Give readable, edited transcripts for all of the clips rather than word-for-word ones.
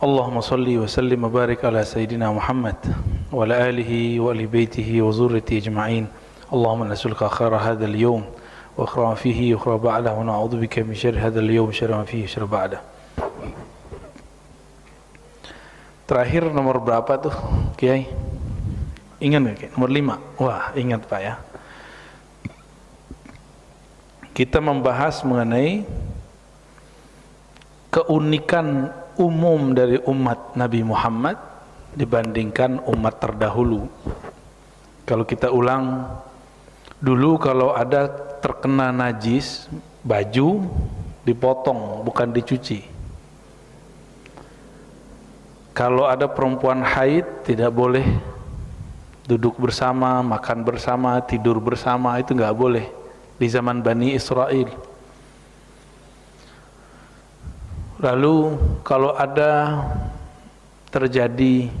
Allahumma salli wa sallim wa barik ala Sayyidina Muhammad wa ala alihi wa ali baitihi wa zurriyatihi ajma'in. Allahumma nas'aluka khaira hadzal yawm wa khaira ma fihi wa khaira ba'dahu wa na'udzubika min syarri hadzal yawm wa syarri ma fihi wa syarri ba'dahu. Terakhir nomor berapa tuh, Kiai? Ingat nggak, Kiai? Nomor 5. Wah, ingat Pak ya. Kita membahas mengenai keunikan umum dari umat Nabi Muhammad dibandingkan umat terdahulu. Kalau kita ulang, dulu kalau ada terkena najis, baju dipotong, bukan dicuci. Kalau ada perempuan haid, tidak boleh duduk bersama, makan bersama, tidur bersama, itu nggak boleh di zaman Bani Israel. Lalu kalau ada terjadi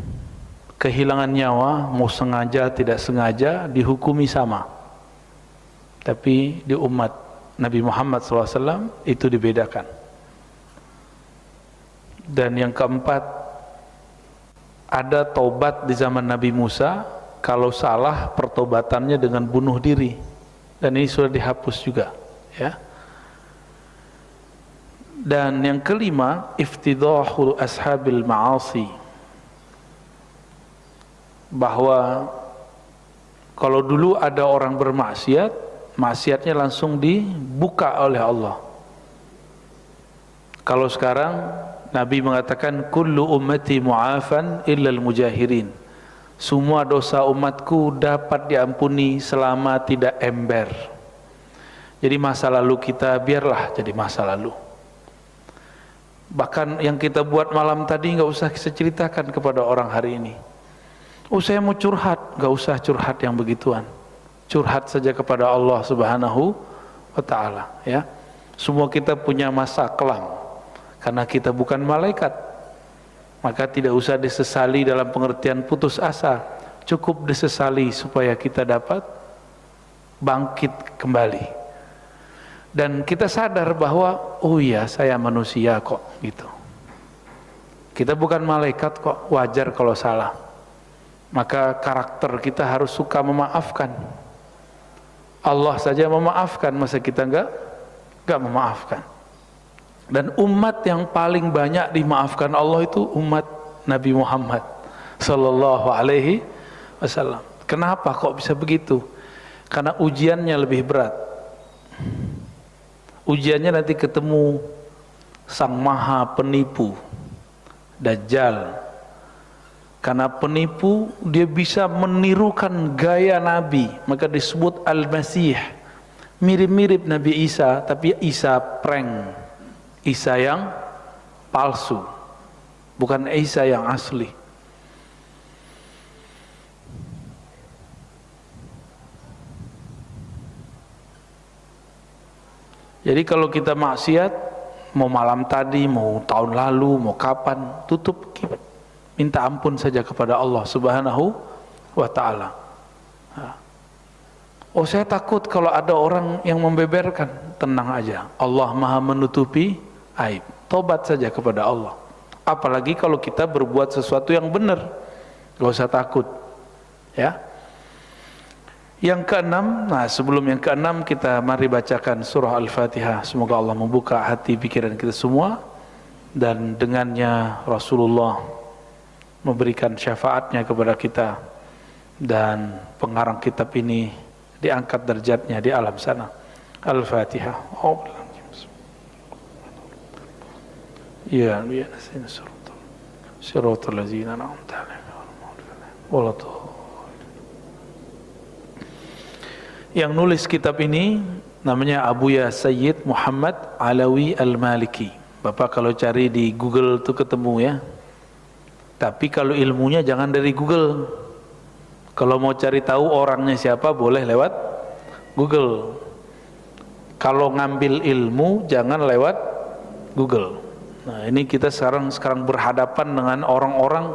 kehilangan nyawa, mau sengaja tidak sengaja, dihukumi sama. Tapi di umat Nabi Muhammad SAW itu dibedakan. Dan yang keempat, ada taubat di zaman Nabi Musa, kalau salah pertobatannya dengan bunuh diri. Dan ini sudah dihapus juga, ya. Dan yang kelima, iftidahul ashabil ma'asi, bahwa kalau dulu ada orang bermaksiat, maksiatnya langsung dibuka oleh Allah. Kalau sekarang Nabi mengatakan kullu ummati mu'afan illal mujahirin, semua dosa umatku dapat diampuni selama tidak ember. Jadi masa lalu kita biarlah jadi masa lalu. Bahkan yang kita buat malam tadi nggak usah kita ceritakan kepada orang hari ini. Oh, saya mau curhat, nggak usah curhat yang begituan. Curhat saja kepada Allah Subhanahu wa Ta'ala, ya. Semua kita punya masa kelam, karena kita bukan malaikat. Maka tidak usah disesali dalam pengertian putus asa. Cukup disesali supaya kita dapat bangkit kembali. Dan kita sadar bahwa oh iya, saya manusia kok, gitu. Kita bukan malaikat kok, wajar kalau salah. Maka karakter kita harus suka memaafkan. Allah saja memaafkan, masa kita enggak memaafkan. Dan umat yang paling banyak dimaafkan Allah itu umat Nabi Muhammad sallallahu alaihi wasallam. Kenapa kok bisa begitu? Karena ujiannya lebih berat. Ujiannya nanti ketemu sang maha penipu, Dajjal. Karena penipu, dia bisa menirukan gaya Nabi, maka disebut Al-Masih. Mirip-mirip Nabi Isa, tapi Isa prank, Isa yang palsu, bukan Isa yang asli. Jadi kalau kita maksiat, mau malam tadi, mau tahun lalu, mau kapan, tutup, minta ampun saja kepada Allah Subhanahu wa Ta'ala. Oh, saya takut kalau ada orang yang membeberkan. Tenang aja, Allah maha menutupi aib. Tobat saja kepada Allah. Apalagi kalau kita berbuat sesuatu yang benar, gak usah takut, ya. Yang keenam, nah sebelum yang keenam kita mari bacakan surah Al-Fatihah. Semoga Allah membuka hati pikiran kita semua, dan dengannya Rasulullah memberikan syafaatnya kepada kita, dan pengarang kitab ini diangkat derajatnya di alam sana. Al-Fatihah. Ya, ya, siratal ladzina an'amta 'alaihim. Yang nulis kitab ini namanya Abuya Sayyid Muhammad Alawi Al-Maliki. Bapak kalau cari di Google tuh ketemu, ya. Tapi kalau ilmunya jangan dari Google. Kalau mau cari tahu orangnya siapa, boleh lewat Google. Kalau ngambil ilmu jangan lewat Google. Nah, ini kita sekarang berhadapan dengan orang-orang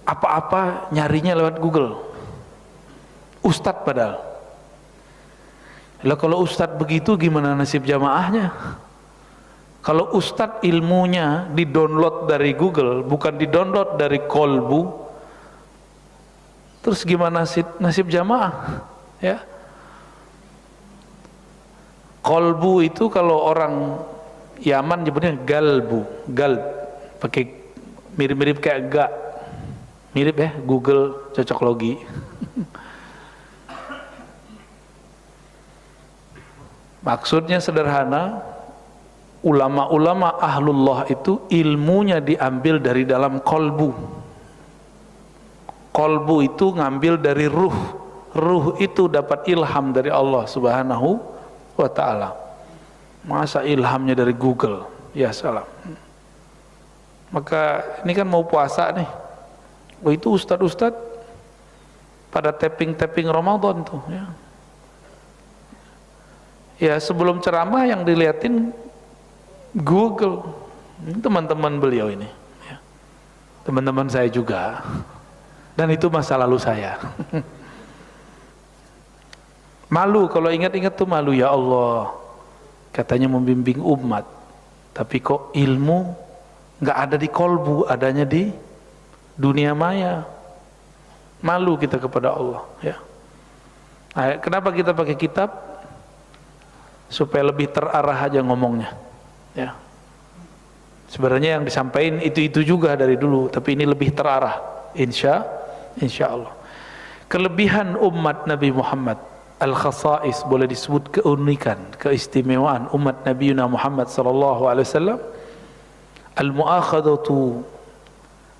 apa-apa nyarinya lewat Google. Ustadz padahal. Lah kalau ustadz begitu gimana nasib jamaahnya? Kalau ustadz ilmunya di-download dari Google, bukan di-download dari kolbu, terus gimana nasib jamaah? Ya, kolbu itu kalau orang Yaman nyebutnya galbu, galb, pakai mirip-mirip kayak gak, mirip ya, Google cocok logi. Maksudnya sederhana, ulama-ulama ahlullah itu ilmunya diambil dari dalam kolbu. Kolbu itu ngambil dari ruh. Ruh itu dapat ilham dari Allah Subhanahu wa ta'ala. Masa ilhamnya dari Google? Ya salam. Maka ini kan mau puasa nih. Oh, itu ustad-ustad pada tapping-tapping Ramadan tuh ya. Ya sebelum ceramah yang diliatin Google. Teman-teman beliau ini ya. Teman-teman saya juga. Dan itu masa lalu saya. Malu kalau ingat-ingat tuh malu, ya Allah. Katanya membimbing umat, tapi kok ilmu nggak ada di kolbu, adanya di dunia maya. Malu kita kepada Allah ya. Nah, kenapa kita pakai kitab? Supaya lebih terarah aja ngomongnya ya. Sebenarnya yang disampaikan itu juga dari dulu, tapi ini lebih terarah, insya Allah. Kelebihan umat Nabi Muhammad, al-khasais, boleh disebut keunikan, keistimewaan umat Nabi Muhammad sallallahu alaihi wasallam, al-muakhadatu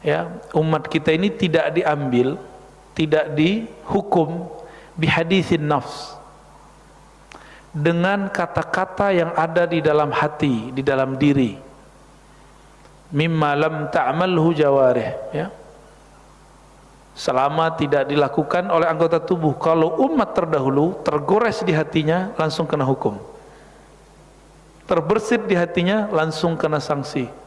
ya, umat kita ini tidak diambil, tidak dihukum bihaditsin nafs, dengan kata-kata yang ada di dalam hati, di dalam diri, mimma lam ta'malhu jawarih ya, selama tidak dilakukan oleh anggota tubuh. Kalau umat terdahulu tergores di hatinya, langsung kena hukum, terbersit di hatinya, langsung kena sanksi.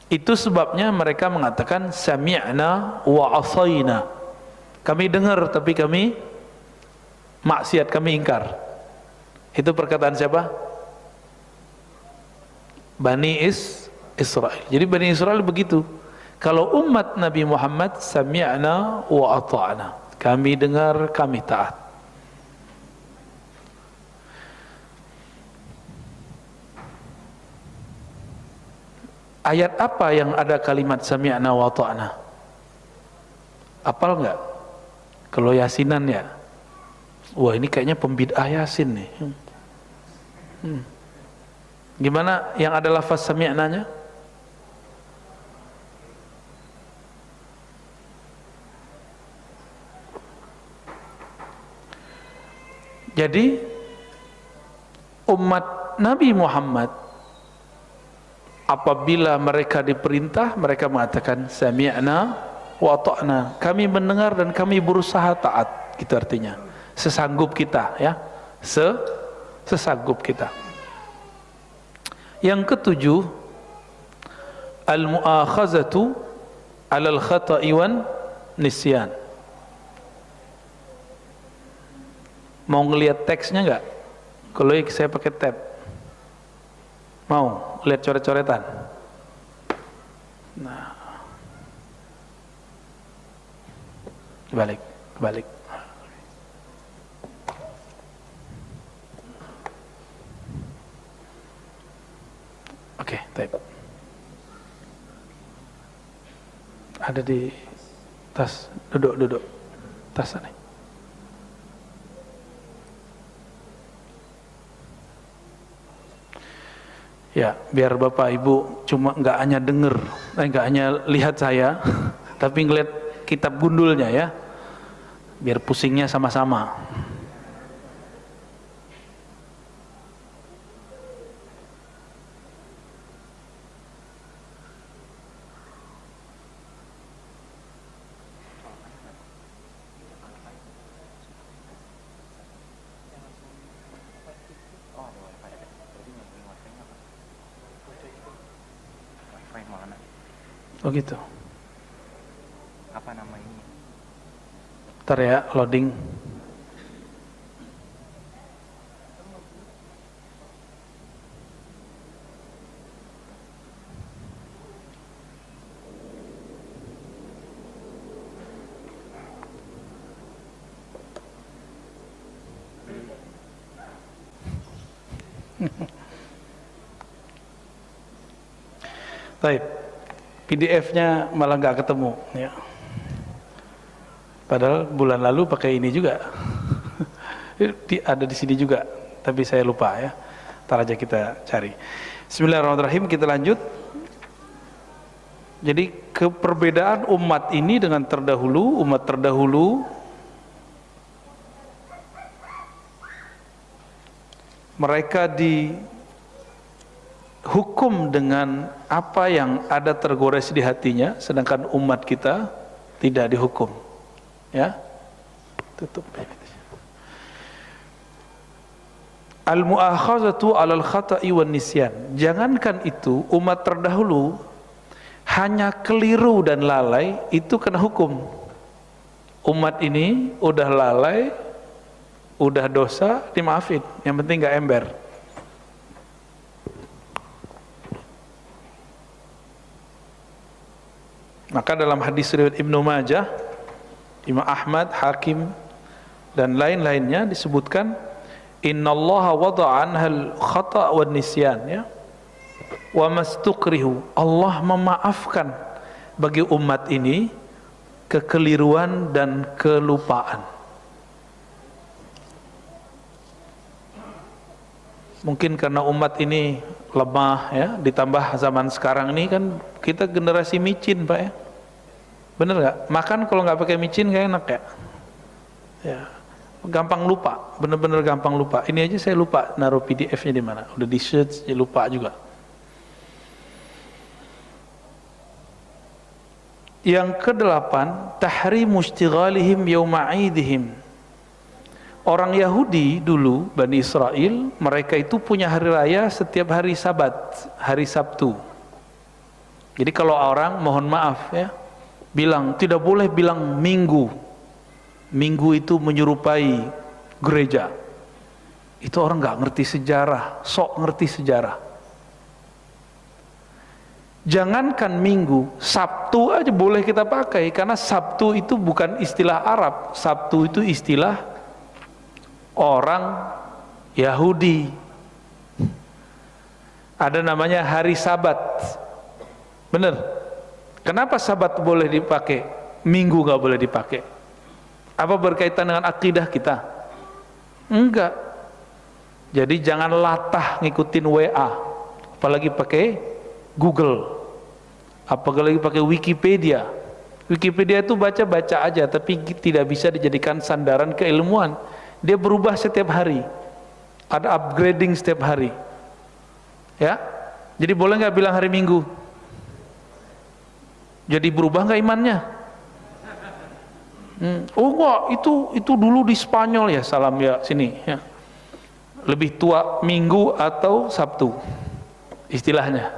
Itu sebabnya mereka mengatakan sami'na wa asaina, kami dengar tapi kami maksiat, kami ingkar. Itu perkataan siapa? Bani Israel. Jadi Bani Israel begitu. Kalau umat Nabi Muhammad sami'na wa ata'na, kami dengar, kami taat. Ayat apa yang ada kalimat sami'na wa ata'na? Apal enggak? Kalau yasinan ya. Wah, ini kayaknya pembid'ah yasin nih. Gimana yang ada lafaz sami'nanya? Jadi umat Nabi Muhammad apabila mereka diperintah, mereka mengatakan sami'na wa ata'na, kami mendengar dan kami berusaha taat. Gitu artinya, sesanggup kita ya, sesanggup kita. Yang ketujuh, al-mu'akhazatu 'alal khata'i wan nisyan. Mau ngelihat teksnya enggak? Kalau saya pakai tab. Mau lihat coret-coretan? Nah, kebalik. Oke, baik. Ada di tas, duduk. Tas sana. Ya, biar Bapak Ibu cuma nggak hanya denger, nggak hanya lihat saya, tapi ngeliat kitab gundulnya ya, biar pusingnya sama-sama. Oh gitu. Apa nama ini? Ntar ya, loading. Baik, PDF-nya malah nggak ketemu ya. Padahal bulan lalu pakai ini juga. Ada di sini juga, tapi saya lupa ya. Ntar aja kita cari. Bismillahirrahmanirrahim, kita lanjut. Jadi keperbedaan umat ini dengan umat terdahulu, mereka dihukum dengan apa yang ada tergores di hatinya, sedangkan umat kita tidak dihukum. Ya, tutup. Al-mu'akhazatu 'alal khata'i wan nisyan. Jangankan itu, umat terdahulu hanya keliru dan lalai itu kena hukum. Umat ini udah lalai, udah dosa, dimaafin. Yang penting gak ember. Maka dalam hadis riwayat Ibnu Majah, Imam Ahmad, Hakim dan lain-lainnya disebutkan, innallaha wada'a anhal khata' wan nisyan, ya, wa mastukrihu. Allah memaafkan bagi umat ini kekeliruan dan kelupaan. Mungkin karena umat ini lemah ya, ditambah zaman sekarang ini kan kita generasi micin, Pak ya. Bener nggak? Makan kalau nggak pakai micin nggak enak ya. Ya, gampang lupa, bener-bener gampang lupa. Ini aja saya lupa naruh PDF-nya di mana. Udah di search, ya lupa juga. Yang kedelapan, tahrimu istighalihim yawma 'idihim. Orang Yahudi dulu, Bani Israel, mereka itu punya hari raya setiap hari Sabat, hari Sabtu. Jadi kalau orang, mohon maaf ya, bilang, tidak boleh bilang Minggu. Minggu itu menyerupai gereja. Itu orang nggak ngerti sejarah, sok ngerti sejarah. Jangankan Minggu, Sabtu aja boleh kita pakai, karena Sabtu itu bukan istilah Arab. Sabtu itu istilah orang Yahudi. Ada namanya hari Sabat. Bener? Kenapa Sabat boleh dipakai, Minggu nggak boleh dipakai? Apa berkaitan dengan akidah kita? Enggak. Jadi jangan latah ngikutin WA, apalagi pakai Google, apalagi pakai Wikipedia. Wikipedia itu baca-baca aja, tapi tidak bisa dijadikan sandaran keilmuan. Dia berubah setiap hari, ada upgrading setiap hari. Ya, jadi boleh nggak bilang hari Minggu? Jadi berubah nggak imannya? Oh enggak, itu dulu di Spanyol ya, salam ya sini ya. Lebih tua Minggu atau Sabtu istilahnya.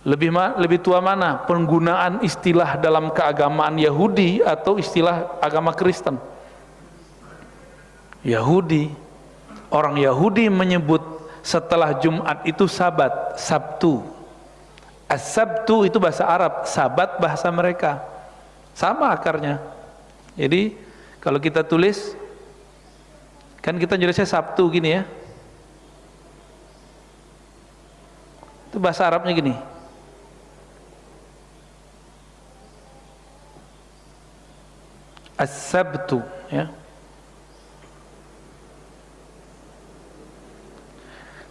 Lebih tua mana? Penggunaan istilah dalam keagamaan Yahudi atau istilah agama Kristen? Yahudi. Orang Yahudi menyebut setelah Jumat itu Sabat, Sabtu. As-Sabtu itu bahasa Arab, Sabat bahasa mereka. Sama akarnya. Jadi kalau kita tulis, kan kita nulisnya Sabtu gini ya. Itu bahasa Arabnya gini. As-Sabtu ya.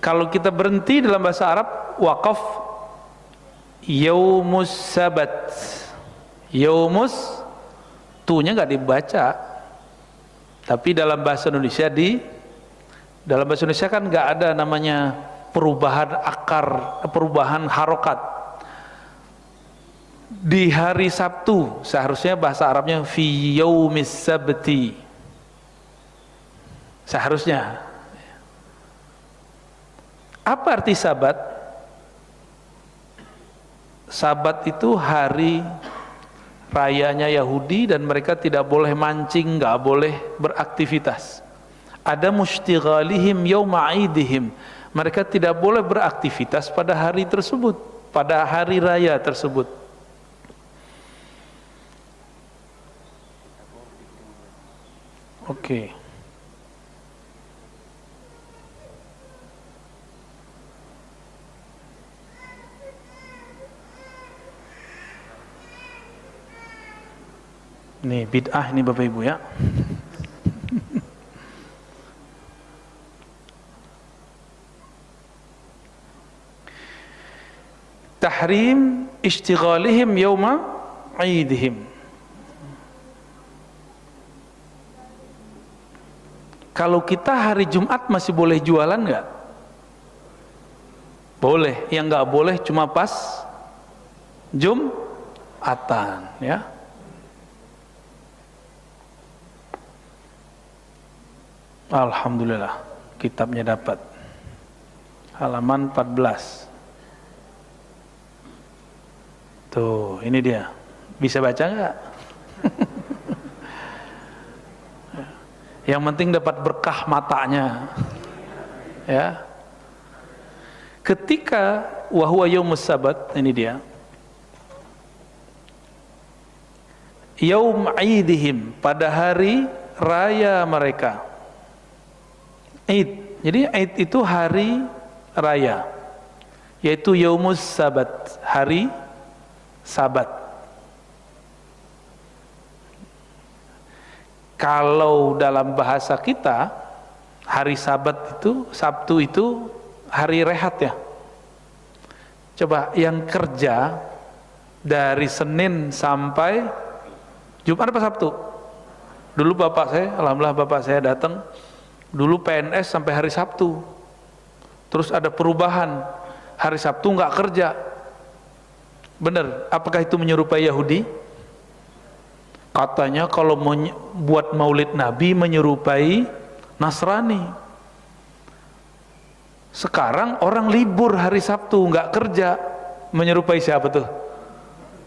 Kalau kita berhenti dalam bahasa Arab, waqaf Yaumus Sabat. Yaumus, tunya nggak dibaca, tapi dalam bahasa Indonesia dalam bahasa Indonesia kan nggak ada namanya perubahan akar, perubahan harokat. Di hari Sabtu seharusnya bahasa Arabnya fi yaumis sabti, seharusnya. Apa arti Sabat? Sabat itu hari rayanya Yahudi dan mereka tidak boleh mancing, nggak boleh beraktivitas. Ada mustighalihim yawma 'idihim. Mereka tidak boleh beraktivitas pada hari tersebut, pada hari raya tersebut. Oke. Nih bid'ah ini Bapak Ibu ya. Tahrim ishtighalihim yawma 'idihim. Kalau kita hari Jumat masih boleh jualan nggak? Boleh. Yang nggak boleh cuma pas Jumatan, ya. Alhamdulillah, kitabnya dapat. Halaman 14. Tuh, ini dia. Bisa baca nggak? Yang penting dapat berkah matanya. Ya. Ketika wahwa yaumus sabat, ini dia. Yaum aidihim, pada hari raya mereka. Aid. Jadi Aid itu hari raya. Yaitu yaumus sabat, hari Sabat. Kalau dalam bahasa kita, hari Sabat itu, Sabtu itu hari rehat ya. Coba yang kerja dari Senin sampai Jumat apa Sabtu? Dulu bapak saya, alhamdulillah bapak saya datang, dulu PNS sampai hari Sabtu. Terus ada perubahan, hari Sabtu nggak kerja. Benar, apakah itu menyerupai Yahudi? Katanya kalau buat maulid Nabi menyerupai Nasrani. Sekarang orang libur hari Sabtu, nggak kerja, menyerupai siapa tuh?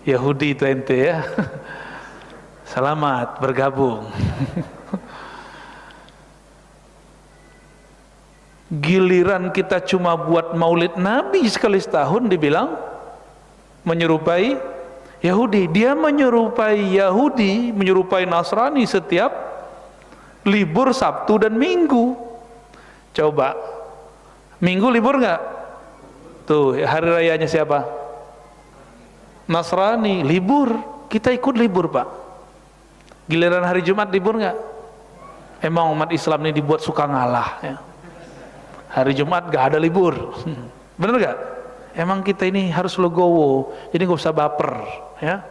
Yahudi itu ente ya. Selamat bergabung. Giliran kita cuma buat maulid Nabi sekali setahun dibilang menyerupai Yahudi. Dia menyerupai Yahudi, menyerupai Nasrani setiap libur Sabtu dan Minggu. Coba, Minggu libur nggak? Tuh, hari rayanya siapa? Nasrani, libur. Kita ikut libur Pak. Giliran hari Jumat libur nggak? Emang umat Islam ini dibuat suka ngalah ya. Hari Jumat nggak ada libur. Bener nggak? Emang kita ini harus legowo, jadi nggak usah baper, ya.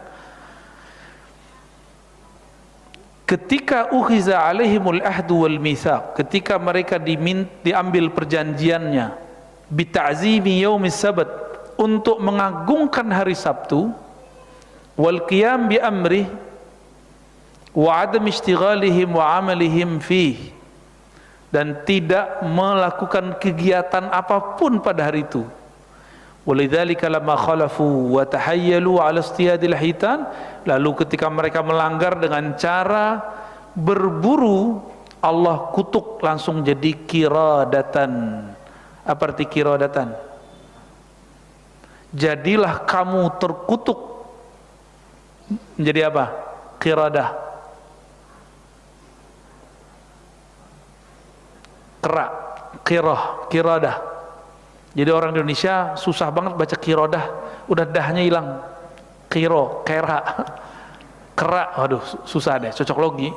Ketika ukhiza alaihimul ahdu wal mitsaq, ketika mereka diambil perjanjiannya, bita'zimi yaumis sabat, untuk mengagungkan hari Sabtu, wal qiyam bi amrih, wa adam ishtighalihim wa amalihim fih, dan tidak melakukan kegiatan apapun pada hari itu. Walidzalika lamma khalafu wa tahayyalu ala istiyadil hitan, lalu ketika mereka melanggar dengan cara berburu, Allah kutuk langsung jadi kiradatan. Apa arti kiradatan? Jadilah kamu terkutuk. Menjadi apa? Kiradah. Kiradah. Jadi orang Indonesia susah banget baca kirodah, udah dahnya hilang. Kera. Waduh susah deh, cocok logi.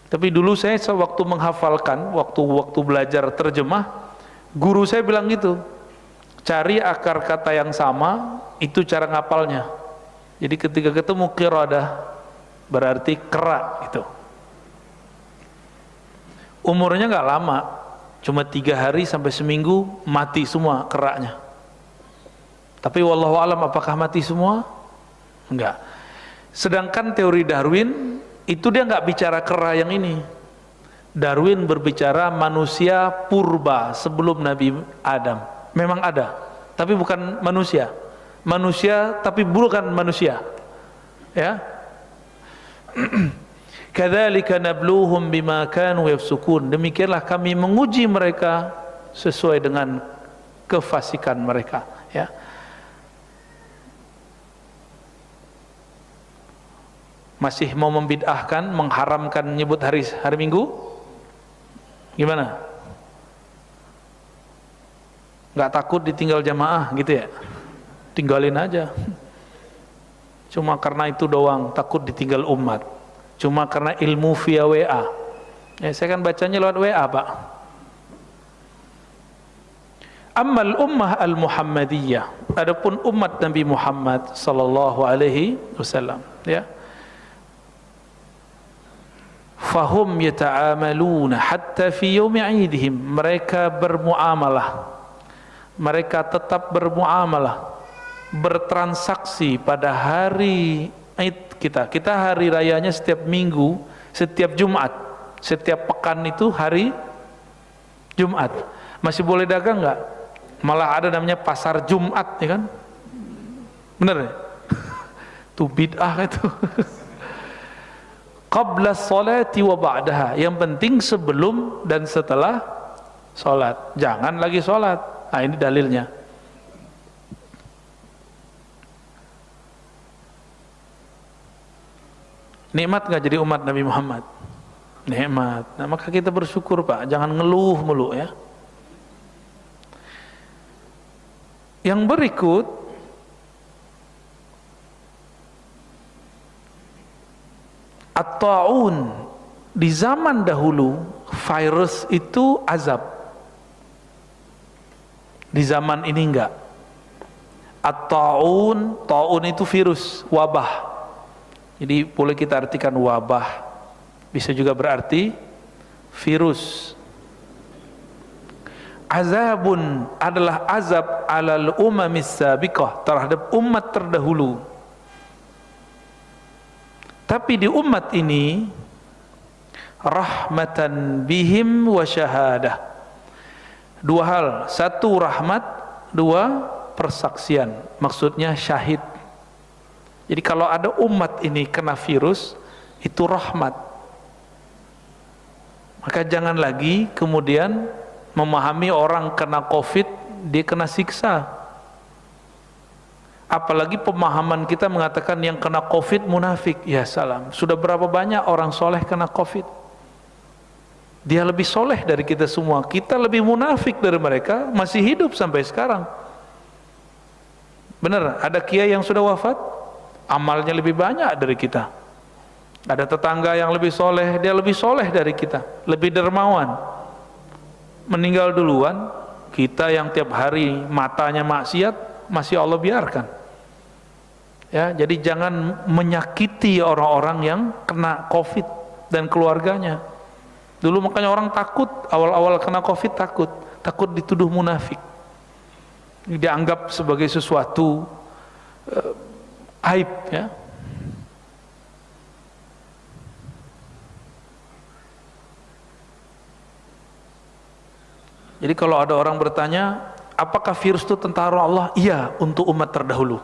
Tapi dulu saya waktu menghafalkan, waktu belajar terjemah, guru saya bilang gitu, cari akar kata yang sama, itu cara ngapalnya. Jadi ketika ketemu kirodah, berarti kera itu. Umurnya nggak lama, cuma 3 hari sampai seminggu mati semua keraknya. Tapi wallahu alam apakah mati semua? Enggak. Sedangkan teori Darwin itu dia nggak bicara kera yang ini. Darwin berbicara manusia purba sebelum Nabi Adam. Memang ada, tapi bukan manusia. Manusia tapi bukan manusia. Ya. Kadzalika nabluhum bima kanu yafsukun, demikianlah kami menguji mereka sesuai dengan kefasikan mereka, ya. Masih mau membid'ahkan, mengharamkan nyebut hari Minggu? Gimana? Nggak takut ditinggal jamaah gitu ya? Tinggalin aja. Cuma karena itu doang, takut ditinggal umat. Cuma karena ilmu via WA. Ya, saya kan bacanya lewat WA, Pak. Ammal ummah al-Muhammadiyah, adapun umat Nabi Muhammad sallallahu alaihi wasallam, ya. Fahum yata'amaluna hatta fi yaumi 'idihim, mereka bermuamalah. Mereka tetap bermuamalah, bertransaksi pada hari Id kita. Kita hari rayanya setiap minggu, setiap Jumat. Setiap pekan itu hari Jumat. Masih boleh dagang nggak? Malah ada namanya pasar Jumat, ya kan? Bener ya? Itu bid'ah itu. Qabla sholati wa ba'daha. Yang penting sebelum dan setelah sholat. Jangan lagi sholat. Nah, ini dalilnya. Nikmat nggak jadi umat Nabi Muhammad? Nikmat. Nah, maka kita bersyukur, Pak. Jangan ngeluh mulu, ya. Yang berikut, at-ta'un. Di zaman dahulu virus itu azab. Di zaman ini enggak. At-ta'un, ta'un itu virus, wabah. Jadi boleh kita artikan wabah, bisa juga berarti virus. Azabun adalah azab alal umamis sabiqah, terhadap umat terdahulu. Tapi di umat ini rahmatan bihim wa syahadah. Dua hal, satu rahmat, dua persaksian, maksudnya syahid. Jadi kalau ada umat ini kena virus, itu rahmat. Maka jangan lagi kemudian memahami orang kena COVID, dia kena siksa. Apalagi pemahaman kita mengatakan yang kena COVID munafik. Ya salam, sudah berapa banyak orang soleh kena COVID? Dia lebih soleh dari kita semua. Kita lebih munafik dari mereka, masih hidup sampai sekarang. Benar, ada kiai yang sudah wafat, amalnya lebih banyak dari kita. Ada tetangga yang lebih soleh, dia lebih soleh dari kita, lebih dermawan. Meninggal duluan, kita yang tiap hari matanya maksiat, masih Allah biarkan. Ya, jadi jangan menyakiti orang-orang yang kena COVID dan keluarganya. Dulu makanya orang takut, awal-awal kena COVID takut dituduh munafik. Dianggap sebagai sesuatu aib, ya. Jadi kalau ada orang bertanya, apakah virus itu tentara Allah? Iya, untuk umat terdahulu.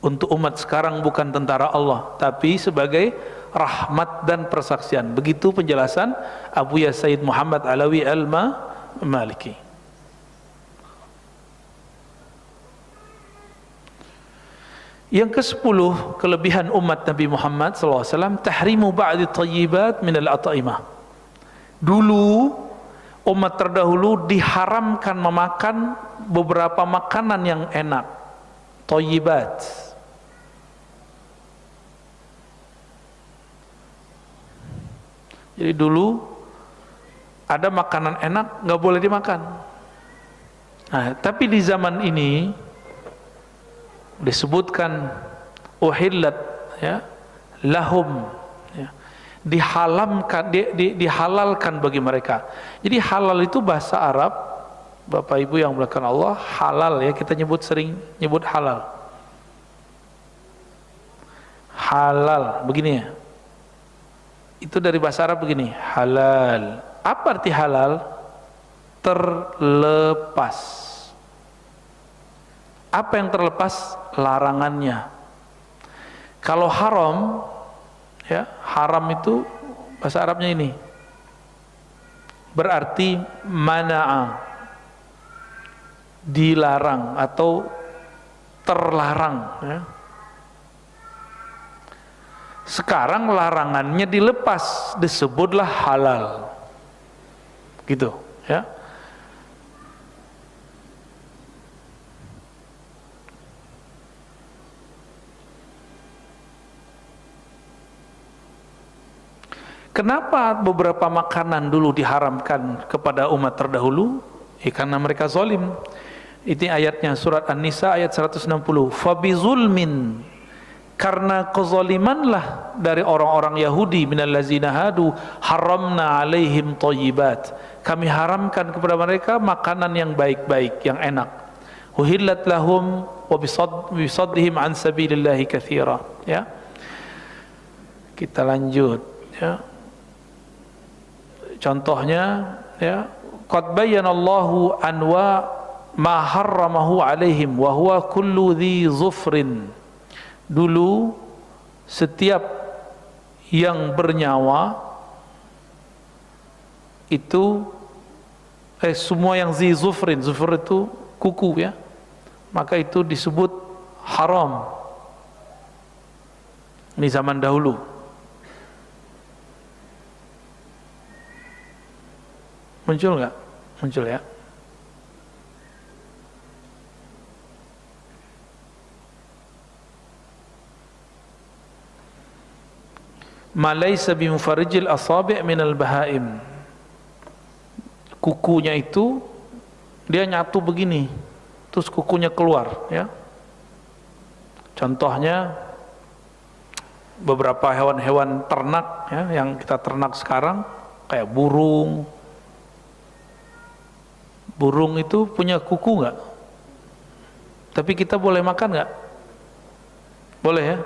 Untuk umat sekarang bukan tentara Allah, tapi sebagai rahmat dan persaksian. Begitu penjelasan Abu Ya Sayyid Muhammad Alawi Al-Maliki. Yang ke-10 kelebihan umat Nabi Muhammad SAW, tahrimu ba'di thayyibat minal at'imah. Dulu umat terdahulu diharamkan memakan beberapa makanan yang enak, thayyibat. Jadi dulu ada makanan enak nggak boleh dimakan. Nah, tapi di zaman ini disebutkan uhillat, ya, lahum, ya, dihalalkan bagi mereka. Jadi halal itu bahasa Arab, Bapak Ibu yang melakukan Allah, halal, ya, kita sering nyebut halal. Halal begini, ya, itu dari bahasa Arab begini, halal. Apa arti halal? Terlepas. Apa yang terlepas? Larangannya. Kalau haram, ya, haram itu bahasa Arabnya ini berarti mana'a, dilarang atau terlarang, ya. Sekarang larangannya dilepas, disebutlah halal, gitu, ya. Kenapa beberapa makanan dulu diharamkan kepada umat terdahulu? Karena mereka zalim. Itu ayatnya surat An-Nisa ayat 160. Fabizulmin, karena kezalimanlah dari orang-orang Yahudi, minal ladzina hadu haramna alaihim thayyibat, kami haramkan kepada mereka makanan yang baik-baik, yang enak. Uhillat lahum wa bisaddihim an sabilillahi katsira. Ya. Kita lanjut, ya. Contohnya, ya, qad bayyanallahu anwa ma harramahu alaihim wa huwa kullu dhi zufrin. Dulu setiap yang bernyawa itu semua yang zi zufrin, zufur itu kuku, ya, maka itu disebut haram. Ini zaman dahulu. Muncul nggak? Muncul, ya. Ma laysa bimufarrijil asabi' minal bahaim. Kukunya itu dia nyatu begini, terus kukunya keluar, ya. Contohnya beberapa hewan-hewan ternak, ya, yang kita ternak sekarang kayak burung. Burung itu punya kuku nggak? Tapi kita boleh makan nggak? Boleh, ya.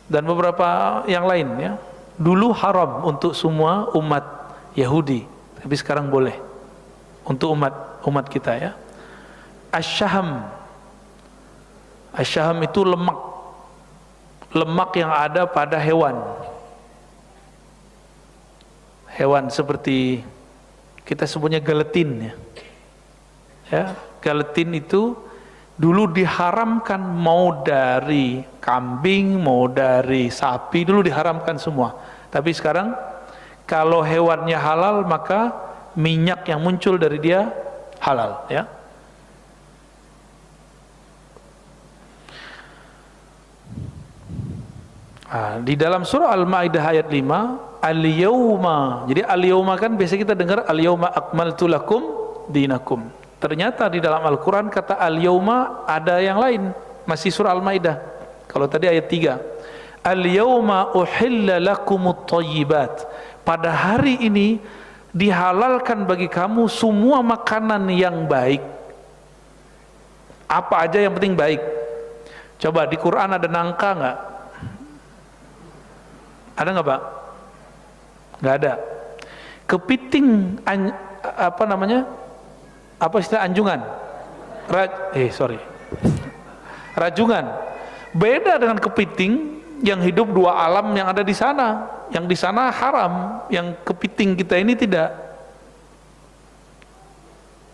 Dan beberapa yang lain, ya. Dulu haram untuk semua umat Yahudi, tapi sekarang boleh untuk umat kita, ya. Asyham. Asyham itu lemak yang ada pada hewan. Hewan seperti kita sebutnya gelatin, ya. Ya, gelatin itu dulu diharamkan, mau dari kambing, mau dari sapi, dulu diharamkan semua. Tapi sekarang kalau hewannya halal, maka minyak yang muncul dari dia halal, ya. Di dalam surah Al-Maidah ayat 5, al-yauma. Jadi al-yauma kan biasa kita dengar al-yauma akmaltu lakum dinakum. Ternyata di dalam Al-Quran kata al-yauma ada yang lain, masih surah Al-Maidah. Kalau tadi ayat 3, al-yauma uhilla lakumut thayyibat. Pada hari ini dihalalkan bagi kamu semua makanan yang baik. Apa aja yang penting baik. Coba di Quran ada nangka nggak? Ada nggak, Pak? Nggak ada. Kepiting, apa namanya? Apa istilah anjungan? Rajungan. Beda dengan kepiting yang hidup dua alam yang ada di sana. Yang di sana haram, yang kepiting kita ini tidak.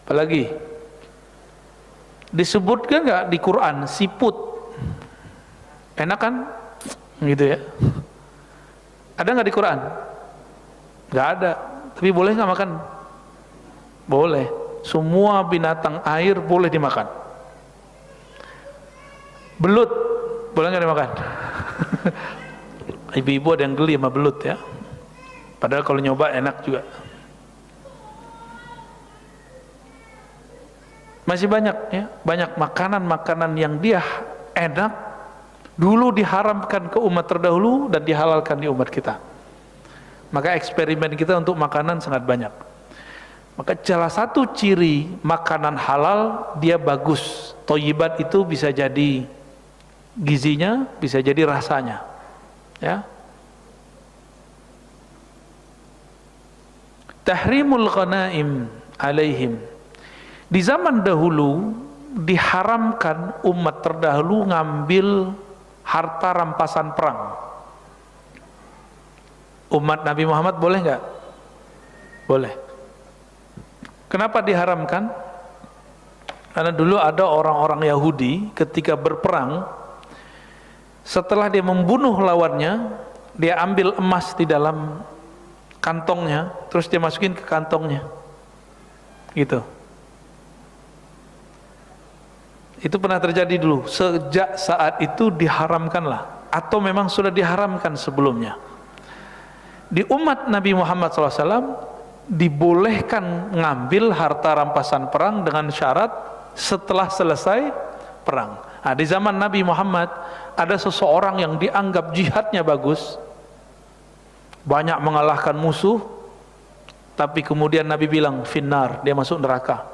Apalagi disebutkan nggak di Quran siput? Enak kan? Gitu, ya. Ada nggak di Quran? Nggak ada. Tapi boleh nggak makan? Boleh. Semua binatang air boleh dimakan. Belut boleh nggak dimakan? Ibu-ibu ada yang geli sama belut, ya. Padahal kalau nyoba enak juga. Masih banyak, ya, banyak makanan-makanan yang dia enak dulu diharamkan ke umat terdahulu dan dihalalkan di umat kita. Maka eksperimen kita untuk makanan sangat banyak. Maka salah satu ciri makanan halal, dia bagus. Thayyibat itu bisa jadi gizinya, bisa jadi rasanya, ya. Tahrimul ghanaim alaihim. Di zaman dahulu diharamkan umat terdahulu ngambil harta rampasan perang. Umat Nabi Muhammad boleh nggak? Boleh. Kenapa diharamkan? Karena dulu ada orang-orang Yahudi ketika berperang, setelah dia membunuh lawannya, dia ambil emas di dalam kantongnya, terus dia masukin ke kantongnya, gitu. Itu pernah terjadi dulu. Sejak saat itu diharamkanlah, atau memang sudah diharamkan sebelumnya. di umat Nabi Muhammad SAW dibolehkan ngambil harta rampasan perang dengan syarat setelah selesai perang. Nah, di zaman Nabi Muhammad ada seseorang yang dianggap jihadnya bagus, banyak mengalahkan musuh, tapi kemudian Nabi bilang finnar, dia masuk neraka.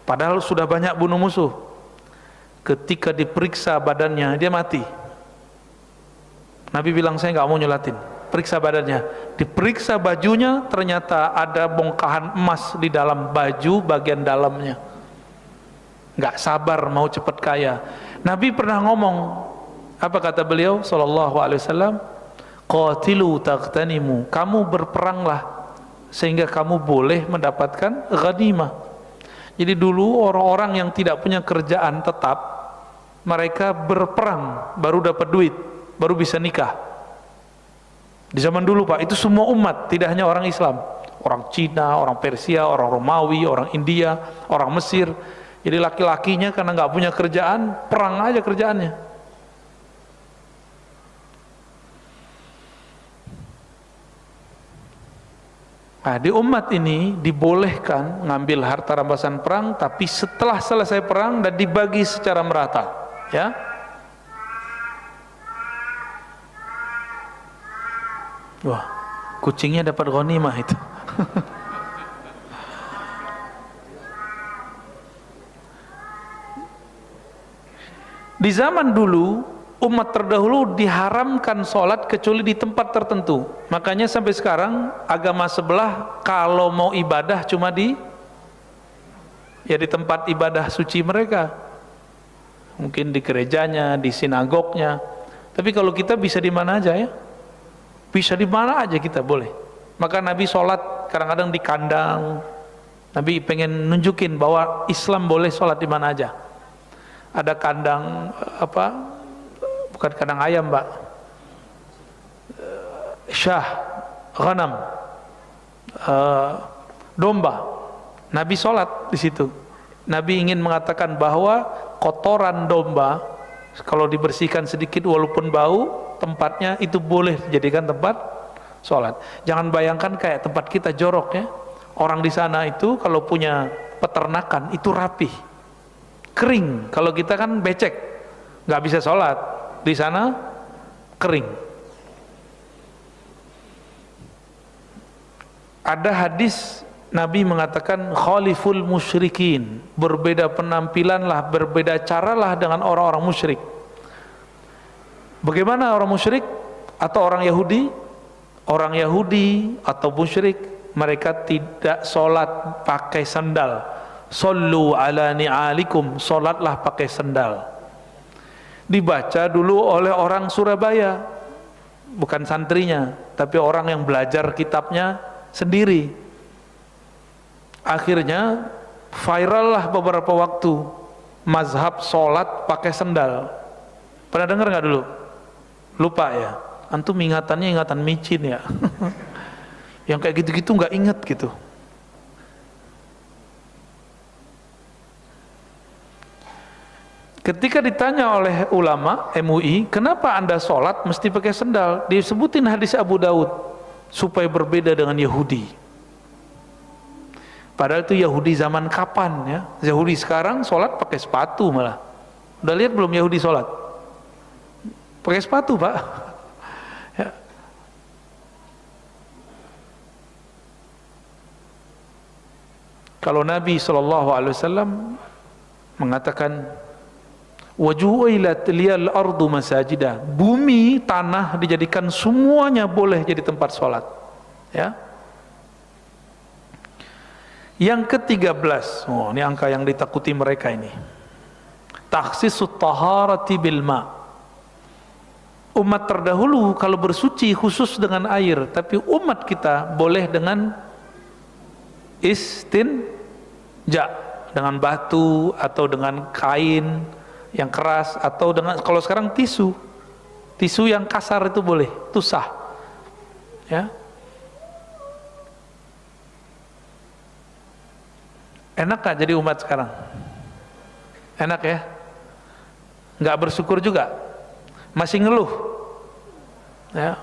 Padahal sudah banyak bunuh musuh. Ketika diperiksa badannya, dia mati. Nabi bilang saya nggak mau nyolatin. Periksa badannya, diperiksa bajunya, ternyata ada bongkahan emas di dalam baju bagian dalamnya. Nggak sabar mau cepat kaya. Nabi pernah ngomong, apa kata beliau sallallahu alaihi wasallam? Qatilu taghtanimu, kamu berperanglah sehingga kamu boleh mendapatkan ghanimah. Jadi dulu orang-orang yang tidak punya kerjaan tetap, mereka berperang baru dapat duit, baru bisa nikah. Di zaman dulu Pak, itu semua umat, tidak hanya orang Islam, orang Cina, orang Persia, orang Romawi, orang India, orang Mesir. Jadi laki-lakinya karena nggak punya kerjaan, perang aja kerjaannya. Nah, di umat ini dibolehkan ngambil harta rampasan perang, tapi setelah selesai perang dan dibagi secara merata, ya. Wah, kucingnya dapat ghanimah itu. Di zaman dulu umat terdahulu diharamkan sholat kecuali di tempat tertentu. Makanya sampai sekarang agama sebelah kalau mau ibadah cuma di tempat ibadah suci mereka, mungkin di gerejanya, di sinagognya. Tapi kalau kita bisa di mana aja ya, bisa di mana aja kita boleh. Maka Nabi sholat kadang-kadang di kandang. Nabi pengen nunjukin bahwa Islam boleh sholat di mana aja. Ada kandang bukan kandang ayam Mbak, syah, ghanam, domba. Nabi sholat di situ. Nabi ingin mengatakan bahwa kotoran domba kalau dibersihkan sedikit walaupun bau, tempatnya itu boleh dijadikan tempat sholat. Jangan bayangkan kayak tempat kita jorok ya. Orang di sana itu kalau punya peternakan itu rapih, kering. Kalau kita kan becek, nggak bisa sholat. Di sana kering. Ada hadis Nabi mengatakan khaliful musyrikin, berbeda penampilanlah, berbeda caralah dengan orang-orang musyrik. Bagaimana orang musyrik atau orang Yahudi? Orang Yahudi atau musyrik, mereka tidak sholat pakai sandal. Sallu ala ni'alikum, sholatlah pakai sandal. Dibaca dulu oleh orang Surabaya, bukan santrinya, tapi orang yang belajar kitabnya sendiri. Akhirnya viral lah beberapa waktu mazhab sholat pakai sendal. Pernah dengar nggak dulu? Lupa ya? Antum ingatannya ingatan micin ya. Yang kayak gitu-gitu nggak inget gitu. Ketika ditanya oleh ulama MUI, kenapa anda sholat mesti pakai sendal? Disebutin hadis Abu Daud supaya berbeda dengan Yahudi. Padahal itu Yahudi zaman kapan ya? Yahudi sekarang sholat pakai sepatu malah. Udah lihat belum Yahudi sholat? Pakai sepatu Pak. Ya. Kalau Nabi SAW mengatakan wajuilat liyal ardu masajidah, bumi tanah dijadikan semuanya boleh jadi tempat sholat ya. Yang ke-13, ini angka yang ditakuti mereka ini, takhsisut taharati bil ma. Umat terdahulu kalau bersuci khusus dengan air, tapi umat kita boleh dengan istinja, dengan batu atau dengan kain yang keras, atau dengan, kalau sekarang tisu yang kasar itu boleh, itu sah ya. Enak gak jadi umat sekarang? Enak ya? Nggak bersyukur juga, masih ngeluh ya.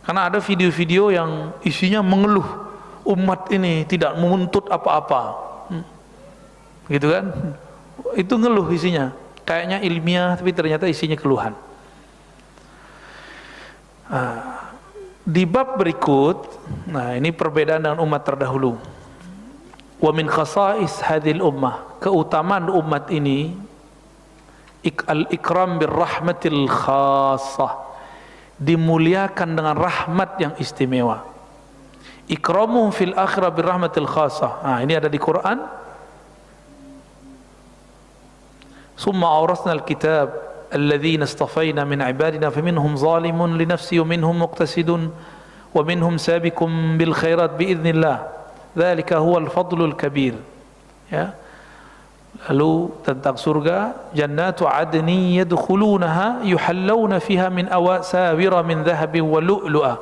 Karena ada video-video yang isinya mengeluh umat ini tidak menuntut apa-apa, gitu kan? Itu ngeluh isinya, kayaknya ilmiah tapi ternyata isinya keluhan. Di bab berikut, nah ini perbedaan dengan umat terdahulu. Wa min khasa'is hadhil ummah, keutamaan umat ini, al-ikram birrahmatil khassah, dimuliakan dengan rahmat yang istimewa. Ikramuhum fil akhirah birrahmatil khassah. Nah, ini ada di Quran. Summa awrasna al-kitab الذين اصطفينا من عبادنا فمنهم ظالم لنفسه ومنهم مقتصد ومنهم سابق بالخيرات بإذن الله ذلك هو الفضل الكبير. Ya. Lalu tentang surga, jannatu adni yadkhulunaha yuhallawna fiha min awasawira min dhahabin wa lu'lu'a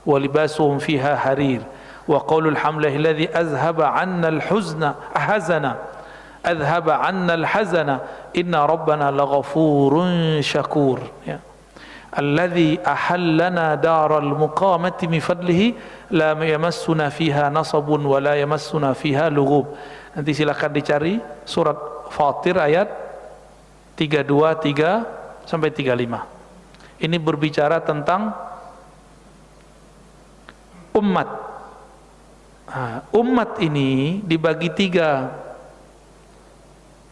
wa libasuhum fiha harir wa qawlul hamdallahi alladhi azhaba 'anna al-huzna ahzana adhaba 'anna al-hazana inna rabbana laghafurun syakur. Ya. Alladzi ahallana daral muqamati min fadlihi la yamassuna fiha nasabun wa la yamassuna fiha lughub. Nanti silakan dicari surat Fatir ayat 323 sampai 35. Ini berbicara tentang umat. Umat ini dibagi tiga.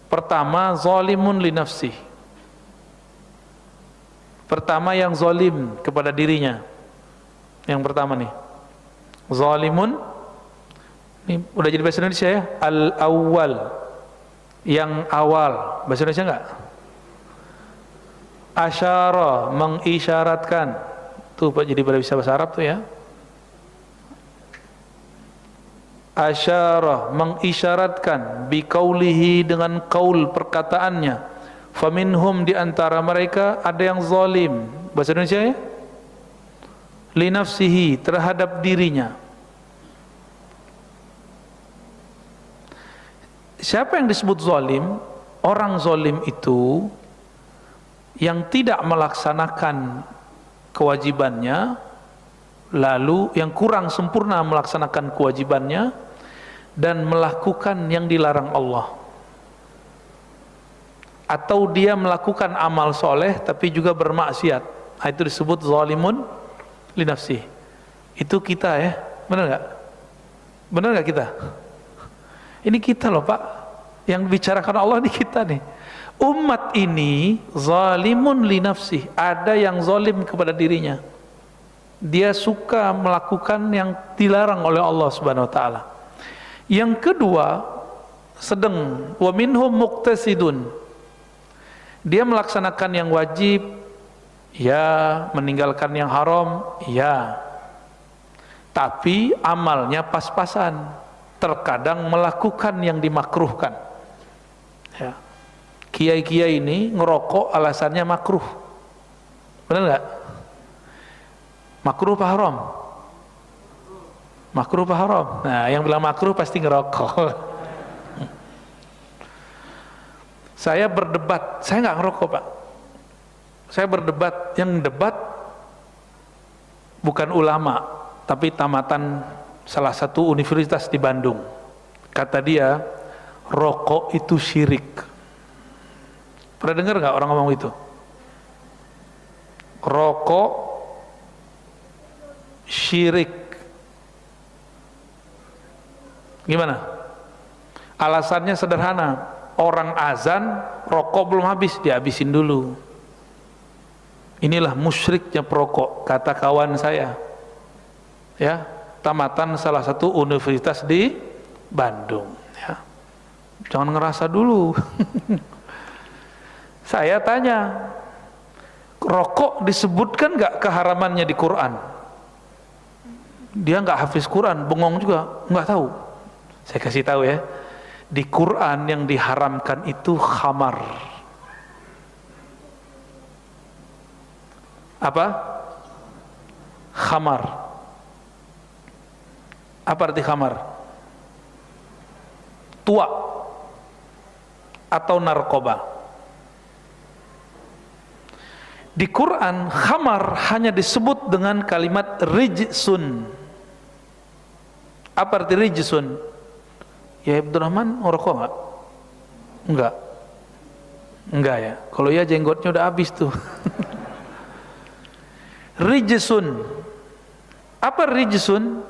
Pertama, zalimun li nafsih. Pertama yang zalim kepada dirinya. Yang pertama nih. Zalimun, ini udah jadi bahasa Indonesia ya. Al-awwal, yang awal. Bahasa Indonesia enggak? Asyara, mengisyaratkan. Tuh Pak, jadi pada bisa bahasa Arab tuh ya. Asyara, mengisyaratkan, biqaulihi, dengan qaul, perkataannya. Faminhum, di antara mereka ada yang zalim. Bahasa Indonesia ya, li nafsihi, terhadap dirinya. Siapa yang disebut zalim? Orang zalim itu yang tidak melaksanakan kewajibannya, lalu yang kurang sempurna melaksanakan kewajibannya dan melakukan yang dilarang Allah, atau dia melakukan amal soleh tapi juga bermaksiat. Nah, itu disebut zalimun li nafsih. Itu kita ya, benar nggak? Benar nggak kita? Ini kita loh Pak, yang bicarakan Allah ini kita nih. Umat ini zalimun li nafsih, ada yang zalim kepada dirinya. Dia suka melakukan yang dilarang oleh Allah Subhanahu wa taala. Yang kedua, sedang, wa minhum muqtasidun. Dia melaksanakan yang wajib, ya, meninggalkan yang haram, ya. Tapi amalnya pas-pasan. Terkadang melakukan yang dimakruhkan. Ya. Kiai-kiai ini ngerokok alasannya makruh. Benar enggak? Makruh apa haram? Makruh apa haram? Nah, yang bilang makruh pasti ngerokok. Saya berdebat, saya nggak ngerokok Pak. Saya berdebat, yang debat bukan ulama, tapi tamatan salah satu universitas di Bandung. Kata dia, rokok itu syirik. Pernah dengar nggak orang ngomong itu? Rokok syirik. Gimana? Alasannya sederhana, orang azan, rokok belum habis, dihabisin dulu. Inilah musyriknya perokok, kata kawan saya. Ya, tamatan salah satu universitas di Bandung. Ya. Jangan ngerasa dulu. Saya tanya, rokok disebutkan nggak keharamannya di Quran? Dia nggak hafiz Quran, bengong juga, nggak tahu. Saya kasih tahu ya, di Quran yang diharamkan itu khamar. Apa? Khamar. Apa arti khamar? Tua atau narkoba. Di Quran khamar hanya disebut dengan kalimat rijsun. Apa arti rijsun? Ya Abdurrahman ngerokok nggak? Enggak ya. Kalau ya jenggotnya udah habis tuh. Rijsun. Apa rijsun?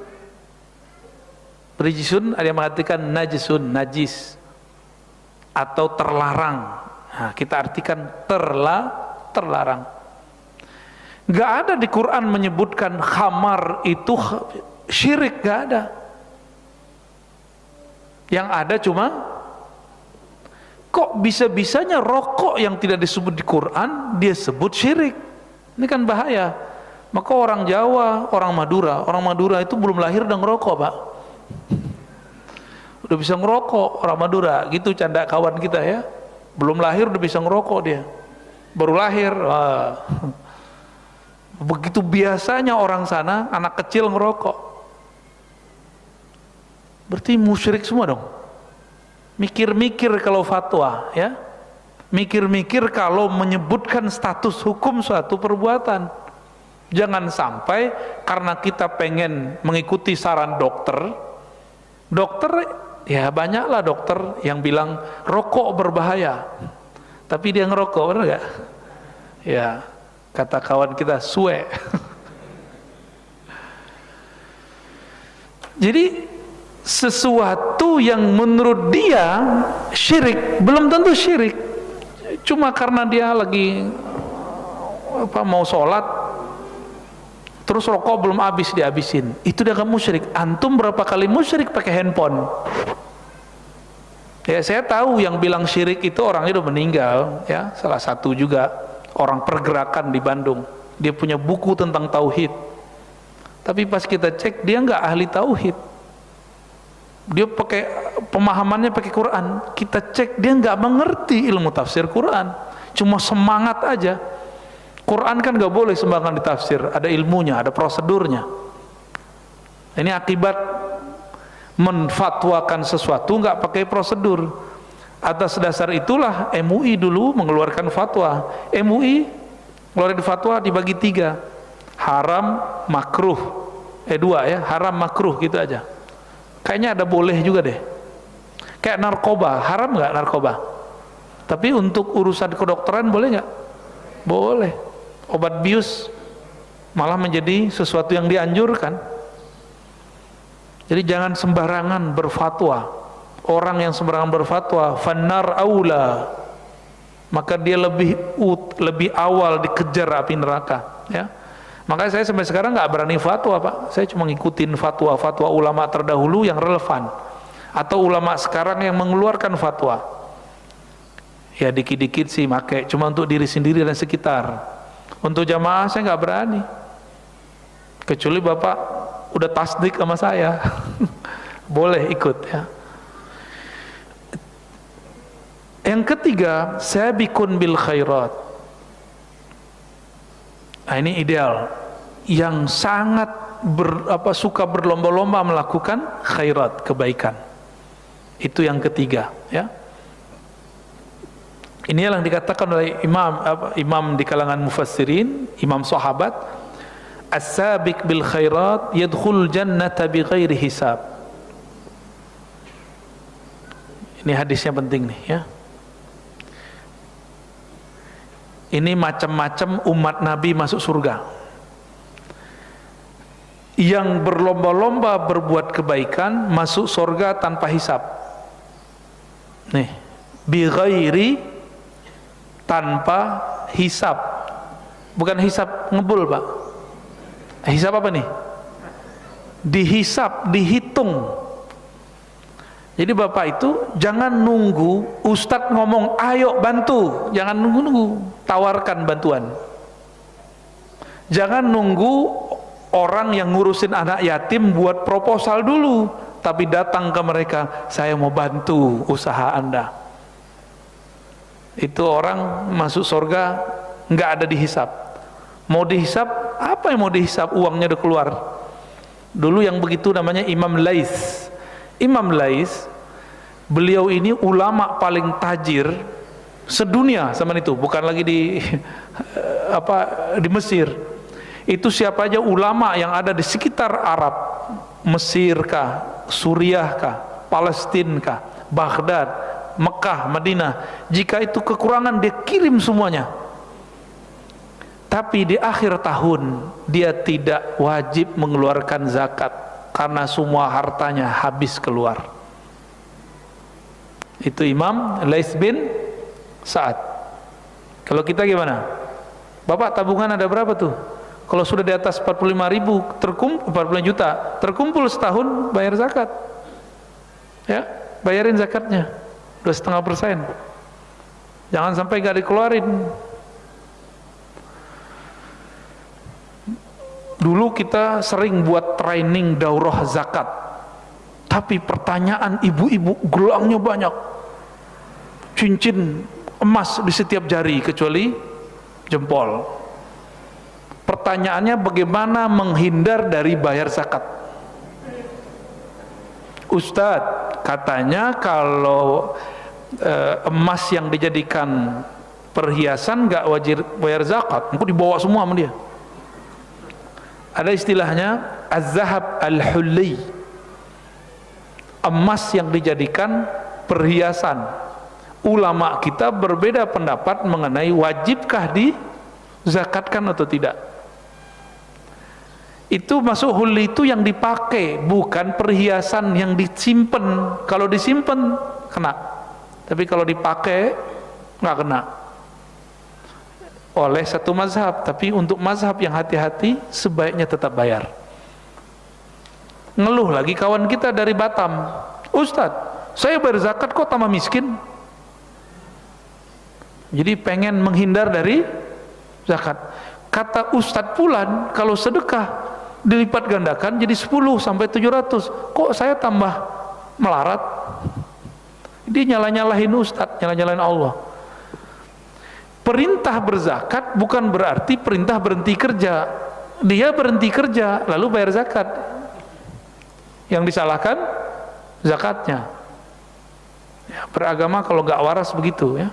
Rijsun ada yang mengatakan najisun, najis atau terlarang. Nah, kita artikan terlarang. Gak ada di Quran menyebutkan khamar itu syirik, gak ada. Yang ada cuma kok bisa-bisanya rokok yang tidak disebut di Quran dia sebut syirik. Ini kan bahaya. Maka orang Jawa, orang Madura itu belum lahir udah ngerokok, Pak. Udah bisa ngerokok orang Madura, gitu canda kawan kita ya. Belum lahir udah bisa ngerokok dia. Baru lahir, wah. Begitu biasanya orang sana anak kecil ngerokok. Berarti musyrik semua dong. Mikir-mikir kalau fatwa ya. Mikir-mikir kalau menyebutkan status hukum suatu perbuatan. Jangan sampai karena kita pengen mengikuti saran dokter ya banyaklah dokter yang bilang rokok berbahaya. Tapi dia ngerokok, benar gak? Ya, kata kawan kita suwe. Jadi sesuatu yang menurut dia syirik belum tentu syirik. Cuma karena dia lagi mau sholat terus rokok belum habis dihabisin, itu dia gak musyrik. Antum berapa kali musyrik pakai handphone? Ya saya tahu yang bilang syirik itu orangnya udah meninggal ya, salah satu juga orang pergerakan di Bandung. Dia punya buku tentang tauhid. Tapi pas kita cek dia nggak ahli tauhid. Dia pakai pemahamannya pakai Quran. Kita cek dia nggak mengerti ilmu tafsir Quran. Cuma semangat aja. Quran kan nggak boleh sembarangan ditafsir. Ada ilmunya, ada prosedurnya. Ini akibat menfatwakan sesuatu nggak pakai prosedur. Atas dasar itulah MUI dulu mengeluarkan fatwa. MUI ngeluarin fatwa dibagi 3, haram, makruh, 2 ya, haram, makruh gitu aja. Kayaknya ada boleh juga deh. Kayak narkoba, haram nggak narkoba? Tapi untuk urusan kedokteran boleh nggak? Boleh. Obat bius malah menjadi sesuatu yang dianjurkan. Jadi jangan sembarangan berfatwa. Orang yang sembarangan berfatwa fannar aula, maka dia lebih awal dikejar api neraka ya. Makanya saya sampai sekarang nggak berani fatwa, Pak. Saya cuma ngikutin fatwa ulama terdahulu yang relevan atau ulama sekarang yang mengeluarkan fatwa. Ya dikit-dikit sih pakai, cuma untuk diri sendiri dan sekitar. Untuk jamaah saya nggak berani, kecuali Bapak udah tasdik sama saya. Boleh ikut ya. Yang ketiga, sabiqun bil khairat. Nah, ini ideal. Yang sangat suka berlomba-lomba melakukan khairat, kebaikan. Itu yang ketiga ya. Ini yang dikatakan oleh imam di kalangan mufassirin, imam sahabat, as-sabiq bil khairat yadkhul jannata bighairi hisab. Ini hadisnya penting nih ya. Ini macam-macam umat Nabi masuk surga. Yang berlomba-lomba berbuat kebaikan masuk surga tanpa hisab. Nih, bighairi, tanpa hisab. Bukan hisab ngebul, Pak. Hisab apa nih? Dihisab, dihitung. Jadi Bapak itu jangan nunggu Ustadz ngomong ayo bantu, jangan nunggu, tawarkan bantuan. Jangan nunggu orang yang ngurusin anak yatim buat proposal dulu, tapi datang ke mereka, saya mau bantu usaha Anda. Itu orang masuk surga nggak ada dihisab. Mau dihisab apa yang mau dihisab? Uangnya udah keluar. Dulu yang begitu namanya Imam Lais, beliau ini ulama paling tajir sedunia zaman itu, bukan lagi di di Mesir. Itu siapa aja ulama yang ada di sekitar Arab, Mesir kah, Suriah kah, Palestina kah, Baghdad, Mekah, Madinah, jika itu kekurangan dia kirim semuanya. Tapi di akhir tahun dia tidak wajib mengeluarkan zakat karena semua hartanya habis keluar. Itu Imam Laits bin Sa'ad. Kalau kita gimana? Bapak tabungan ada berapa tuh? Kalau sudah di atas 45.000 terkumpul 45 juta, terkumpul setahun bayar zakat. Ya, bayarin zakatnya 2,5%. Jangan sampai gak dikeluarin. Dulu kita sering buat training daurah zakat, tapi pertanyaan ibu-ibu gelangnya banyak, cincin emas di setiap jari kecuali jempol. Pertanyaannya bagaimana menghindar dari bayar zakat. Ustadz, katanya kalau emas yang dijadikan perhiasan gak wajib bayar zakat, aku dibawa semua sama dia. Ada istilahnya az-zahab al-hulli, emas yang dijadikan perhiasan. Ulama kita berbeda pendapat mengenai wajibkah dizakatkan atau tidak. Itu masuk hulli itu yang dipakai, bukan perhiasan yang disimpan. Kalau disimpan kena, tapi kalau dipakai nggak kena. Oleh satu mazhab, tapi untuk mazhab yang hati-hati sebaiknya tetap bayar. Ngeluh lagi kawan kita dari Batam, Ustadz, saya bayar zakat kok tambah miskin. Jadi pengen menghindar dari zakat. Kata Ustadz Pulan, kalau sedekah dilipat gandakan jadi 10 sampai 700, kok saya tambah melarat? Dia nyalah-nyalahin Ustadz, nyalah-nyalahin Allah. Perintah berzakat bukan berarti perintah berhenti kerja. Dia berhenti kerja lalu bayar zakat. Yang disalahkan zakatnya. Ya, beragama kalau gak waras begitu ya.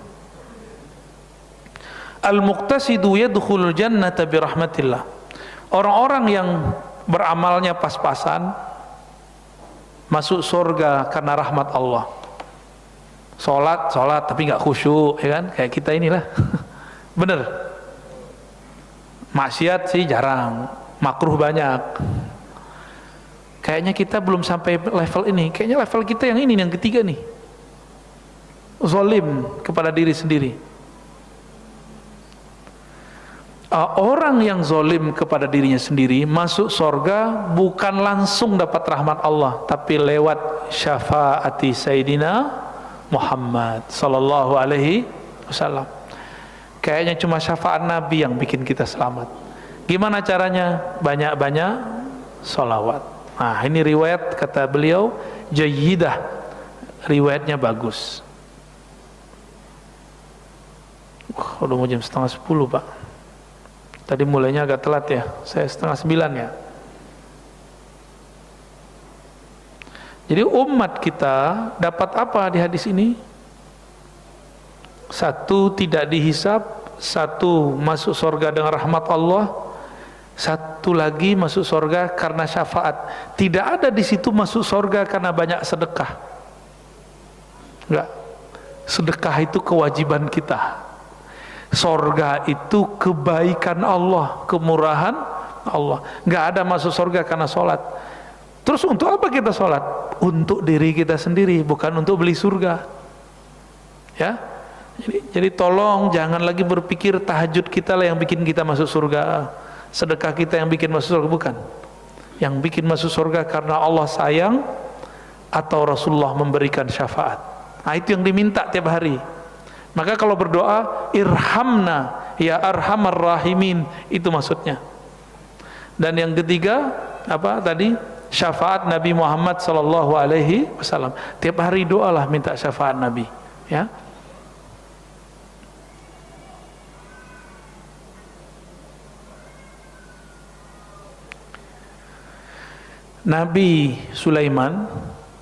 Al-muqtasidu yadkhulul jannata birahmatillah. Orang-orang yang beramalnya pas-pasan masuk surga karena rahmat Allah. Sholat tapi nggak khusyuk, ya kan? Kayak kita inilah. Bener. Maksiat sih jarang, makruh banyak. Kayaknya kita belum sampai level ini. Kayaknya level kita yang ini, yang ketiga nih. Zalim kepada diri sendiri. Orang yang zalim kepada dirinya sendiri masuk surga bukan langsung dapat rahmat Allah, tapi lewat syafaati Sayyidina Muhammad sallallahu alaihi wasallam. Kayaknya cuma syafaat Nabi yang bikin kita selamat. Gimana caranya? Banyak-banyak salawat. Nah, ini riwayat kata beliau jayyidah, riwayatnya bagus. Udah mau jam 8:30 Pak. Tadi mulainya agak telat ya, saya 8:30 ya. Jadi umat kita dapat apa di hadis ini? Satu, tidak dihisab. Satu, masuk surga dengan rahmat Allah. Satu lagi masuk surga karena syafaat. Tidak ada di situ masuk surga karena banyak sedekah. Enggak. Sedekah itu kewajiban kita. Surga itu kebaikan Allah, kemurahan Allah. Enggak ada masuk surga karena sholat. Terus untuk apa kita sholat? Untuk diri kita sendiri, bukan untuk beli surga. Ya, jadi tolong jangan lagi berpikir tahajud kita lah yang bikin kita masuk surga, sedekah kita yang bikin masuk surga, bukan. Yang bikin masuk surga karena Allah sayang atau Rasulullah memberikan syafaat. Nah, itu yang diminta tiap hari. Maka kalau berdoa, irhamna ya arhamar rahimin, itu maksudnya. Dan yang ketiga apa tadi? Syafaat Nabi Muhammad sallallahu alaihi wasallam. Tiap hari doalah minta syafaat Nabi, ya. Nabi Sulaiman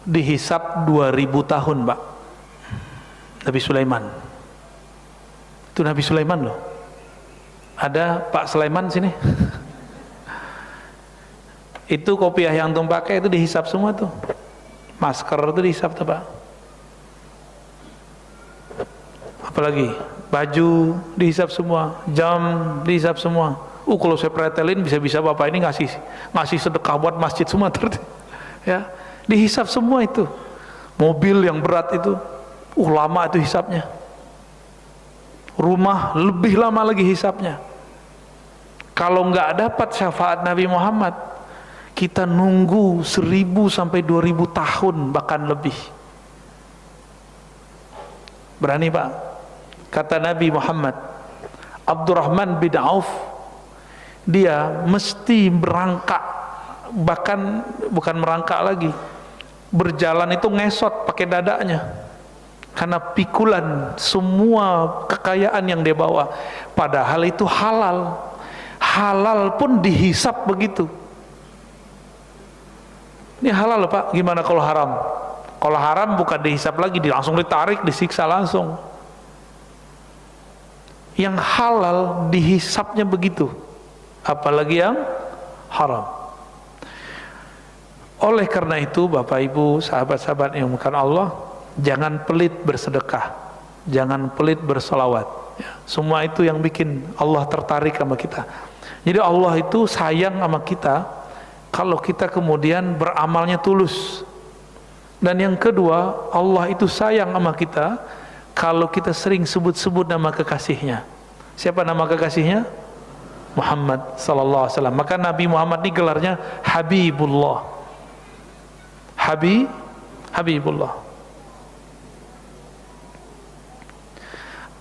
dihisab 2000 tahun, Pak. Nabi Sulaiman Itu Nabi Sulaiman loh. Ada Pak Sulaiman sini. Itu kopiah yang antum pakai itu dihisap semua tuh. Masker itu dihisap tuh Pak. Apalagi baju dihisap semua, jam dihisap semua. Kalau saya pretelin bisa-bisa Bapak ini ngasih sedekah buat masjid semua ya, dihisap semua itu. Mobil yang berat itu, lama itu hisapnya. Rumah lebih lama lagi hisapnya. Kalau nggak dapat syafaat Nabi Muhammad, kita nunggu 1000 sampai 2000 tahun bahkan lebih. Berani Pak? Kata Nabi Muhammad, Abdurrahman bin Auf, dia mesti merangkak, bahkan bukan merangkak lagi, berjalan itu ngesot pakai dadanya. Karena pikulan semua kekayaan yang dia bawa, padahal itu halal. Halal pun dihisap begitu. Ini halal Pak, gimana kalau haram? Kalau haram bukan dihisap lagi, langsung ditarik, disiksa langsung. Yang halal dihisapnya begitu, apalagi yang haram. Oleh karena itu Bapak Ibu, sahabat-sahabat yang dimuliakan Allah, jangan pelit bersedekah, jangan pelit bersolawat ya. Semua itu yang bikin Allah tertarik sama kita. Jadi Allah itu sayang sama kita kalau kita kemudian beramalnya tulus. Dan yang kedua, Allah itu sayang sama kita kalau kita sering sebut-sebut nama kekasihnya. Siapa nama kekasihnya? Muhammad sallallahu alaihi wasallam. Maka Nabi Muhammad ini gelarnya Habibullah. Habibullah.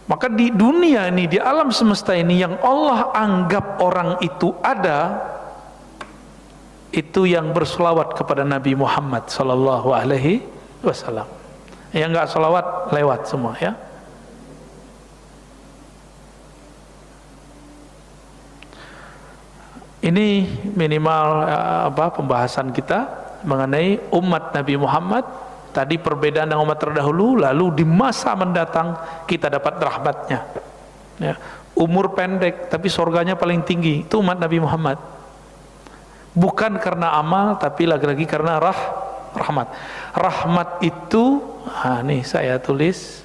Maka di dunia ini, di alam semesta ini, yang Allah anggap orang itu ada, itu yang berselawat kepada Nabi Muhammad sallallahu alaihi wasallam. Yang enggak selawat lewat semua ya. Ini minimal pembahasan kita mengenai umat Nabi Muhammad. Tadi perbedaan dengan umat terdahulu, lalu di masa mendatang kita dapat rahmatnya ya. Umur pendek tapi surganya paling tinggi, itu umat Nabi Muhammad. Bukan karena amal, tapi lagi-lagi karena rahmat. Rahmat itu, nih saya tulis,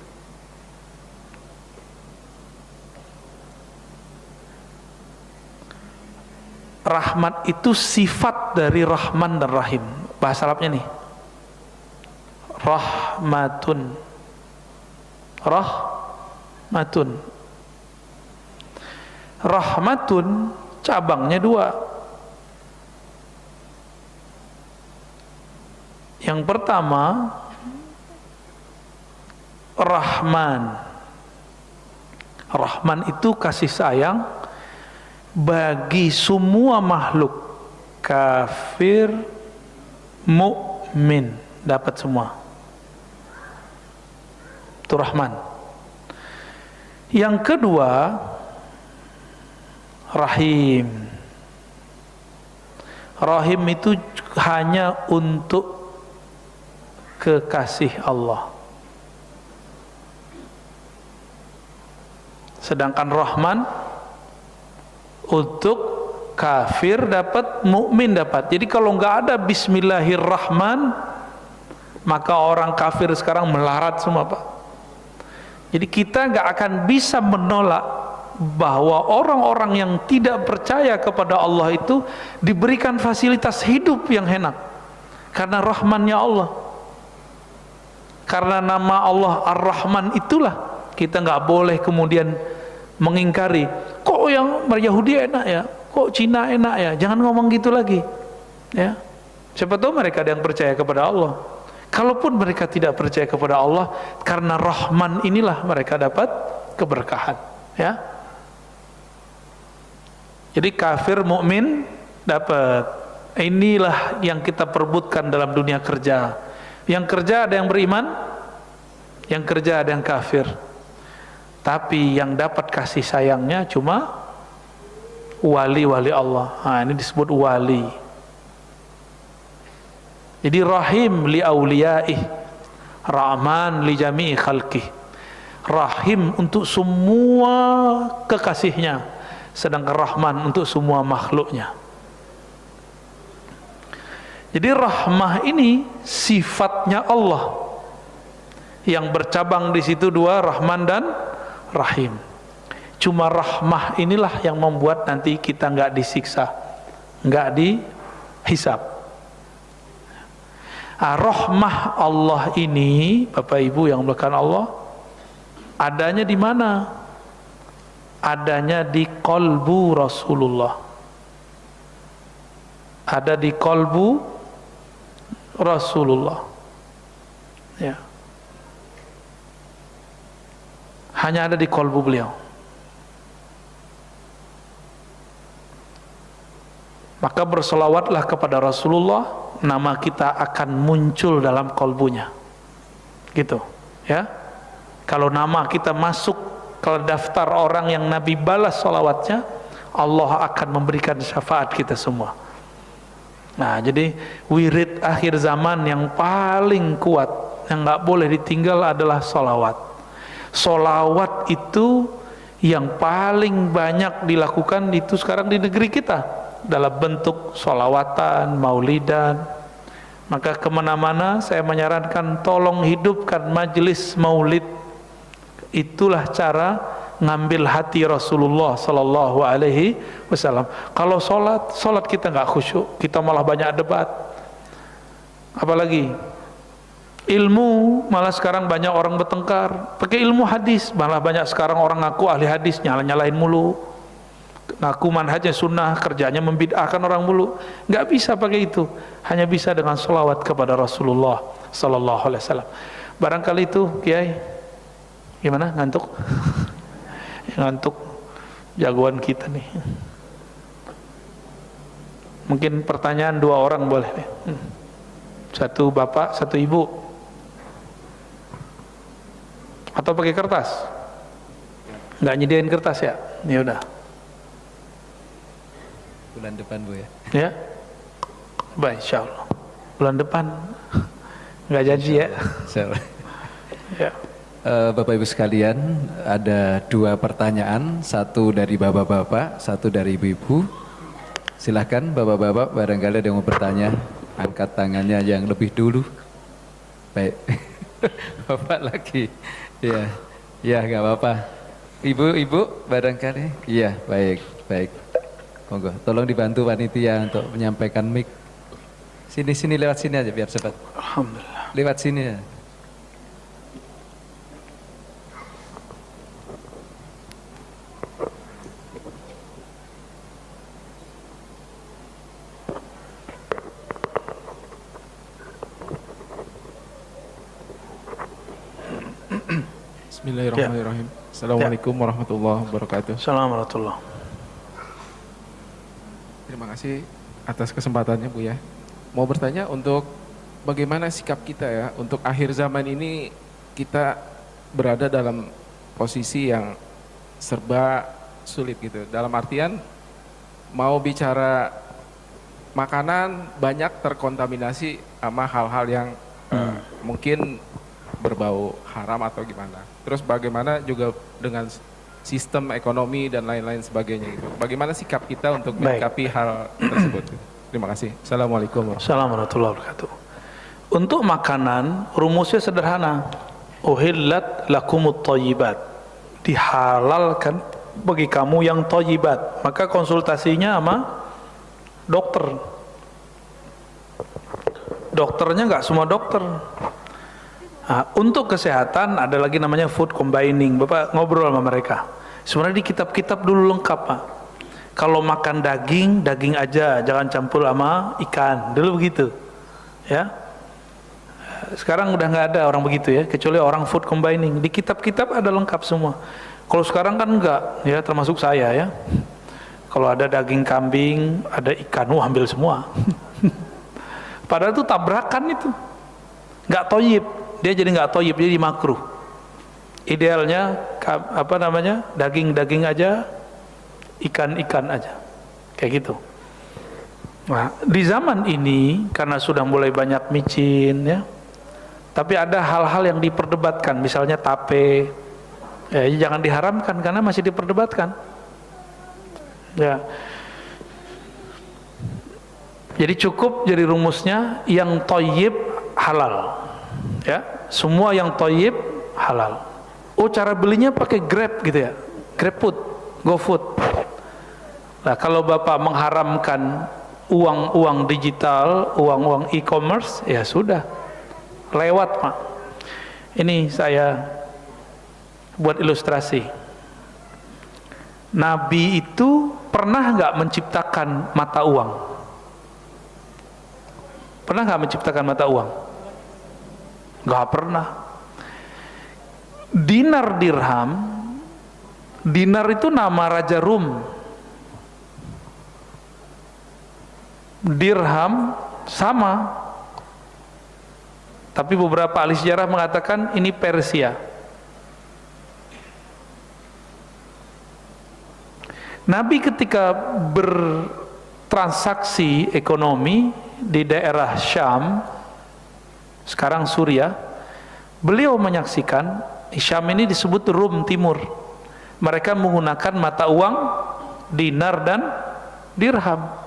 rahmat itu sifat dari Rahman dan Rahim. Bahasa Arabnya nih, rahmatun. Rahmatun cabangnya 2. Yang pertama Rahman. Rahman itu kasih sayang bagi semua makhluk, kafir, mukmin, dapat semua. Itu Rahman. Yang kedua Rahim. Rahim itu hanya untuk kekasih Allah. Sedangkan Rahman untuk kafir dapat, mukmin dapat. Jadi kalau nggak ada Bismillahirrahman, maka orang kafir sekarang melarat semua Pak. Jadi kita nggak akan bisa menolak bahwa orang-orang yang tidak percaya kepada Allah itu diberikan fasilitas hidup yang enak karena rahmannya Allah. Karena nama Allah Ar-Rahman itulah kita nggak boleh kemudian mengingkari. Kok yang Yahudi enak ya, kok Cina enak ya, jangan ngomong gitu lagi ya. Siapa tahu mereka ada yang percaya kepada Allah. Kalaupun mereka tidak percaya kepada Allah, karena Rahman inilah mereka dapat keberkahan ya. Jadi kafir, mukmin dapat. Inilah yang kita perebutkan dalam dunia kerja. Yang kerja ada yang beriman, yang kerja ada yang kafir. Tapi yang dapat kasih sayangnya cuma wali-wali Allah. Ini disebut wali. Jadi Rahim li awliyaih, Rahman li jami'i khalqih. Rahim untuk semua kekasihnya, sedangkan Rahman untuk semua makhluknya. Jadi rahmah ini sifatnya Allah yang bercabang di situ dua, Rahman dan Rahim. Cuma rahmah inilah yang membuat nanti kita nggak disiksa, nggak dihisab. Rahmah Allah ini, Bapak Ibu yang melakukan Allah, adanya di mana? Adanya di kolbu Rasulullah. Ada di kolbu Rasulullah. Ya. Hanya ada di kolbu beliau. Maka bersolawatlah kepada Rasulullah, nama kita akan muncul dalam kolbunya. Gitu, ya. Kalau nama kita masuk ke daftar orang yang Nabi balas solawatnya, Allah akan memberikan syafaat kita semua. Nah, jadi wirid akhir zaman yang paling kuat, yang nggak boleh ditinggal adalah solawat. Solawat itu yang paling banyak dilakukan itu sekarang di negeri kita, dalam bentuk solawatan, maulidan. Maka kemana-mana saya menyarankan tolong hidupkan majelis maulid. Itulah cara ngambil hati Rasulullah Sallallahu Alaihi Wasallam. Kalau solat kita nggak khusyuk, kita malah banyak debat. Apalagi ilmu, malah sekarang banyak orang bertengkar pakai ilmu hadis. Malah banyak sekarang orang ngaku ahli hadis, nyalain mulu, ngaku manhajnya sunnah, kerjanya membid'ahkan orang mulu. Nggak bisa pakai itu, hanya bisa dengan sholawat kepada Rasulullah Sallallahu Alaihi Wasallam. Barangkali itu, Kiai, gimana, ngantuk? Ngantuk jagoan kita nih. Mungkin pertanyaan dua orang boleh nih. Satu bapak, satu ibu. Atau pakai kertas? Nggak nyediain kertas ya? Ya udah. Bulan depan Bu ya. Ya. Baik, insyaallah. Bulan depan. Nggak janji ya. Insyaallah. Ya. Bapak Ibu sekalian, ada dua pertanyaan, satu dari bapak-bapak, satu dari ibu-ibu. Silahkan bapak-bapak, barangkali ada yang mau bertanya, angkat tangannya yang lebih dulu. Baik, bapak lagi, ya, ya nggak apa-apa. Ibu-ibu barangkali, iya baik, monggo. Tolong dibantu panitia untuk menyampaikan mic. Sini lewat sini aja biar cepat. Alhamdulillah. Lewat sini ya. Bismillahirrahmanirrahim. Assalamualaikum warahmatullahi wabarakatuh. Assalamualaikum. Terima kasih atas kesempatannya Bu ya. Mau bertanya untuk bagaimana sikap kita ya untuk akhir zaman ini, kita berada dalam posisi yang serba sulit gitu. Dalam artian mau bicara makanan banyak terkontaminasi sama hal-hal yang mungkin berbau haram atau gimana. Terus bagaimana juga dengan sistem ekonomi dan lain-lain sebagainya gitu. Bagaimana sikap kita untuk menyikapi hal tersebut? Terima kasih. Assalamualaikum warahmatullahi wabarakatuh. Untuk makanan rumusnya sederhana. Uhillat lakumut thayyibat. Dihalalkan bagi kamu yang thayyibat. Maka konsultasinya sama dokter. Dokternya nggak semua dokter. Nah, untuk kesehatan ada lagi namanya food combining. Bapak ngobrol sama mereka. Sebenarnya di kitab-kitab dulu lengkap, Pak. Kalau makan daging, daging aja, jangan campur sama ikan. Dulu begitu, ya. Sekarang udah nggak ada orang begitu ya, kecuali orang food combining. Di kitab-kitab ada lengkap semua. Kalau sekarang kan enggak, ya, termasuk saya ya. Kalau ada daging kambing, ada ikan, ambil semua. Padahal itu tabrakan itu, nggak thayyib. Dia jadi nggak thayyib, jadi makruh. Idealnya apa namanya, daging aja, ikan aja, kayak gitu. Nah, di zaman ini karena sudah mulai banyak micin ya, tapi ada hal-hal yang diperdebatkan, misalnya tape, Ya, jangan diharamkan karena masih diperdebatkan. Ya. Jadi cukup jadi rumusnya yang thayyib halal. Ya, semua yang thayyib halal. Oh, cara belinya pakai Grab gitu ya. GrabFood, GoFood. Nah, kalau Bapak mengharamkan uang-uang digital, uang-uang e-commerce, ya sudah. Lewat, Pak. Ini saya buat ilustrasi. Nabi itu pernah nggak menciptakan mata uang? Pernah nggak menciptakan mata uang? Nggak pernah. Dinar dirham, dinar itu nama Raja Rum. Dirham sama. Tapi beberapa ahli sejarah mengatakan ini Persia. Nabi ketika bertransaksi ekonomi di daerah Syam, sekarang Suriah, beliau menyaksikan Syam ini disebut Rum Timur. Mereka menggunakan mata uang dinar dan dirham.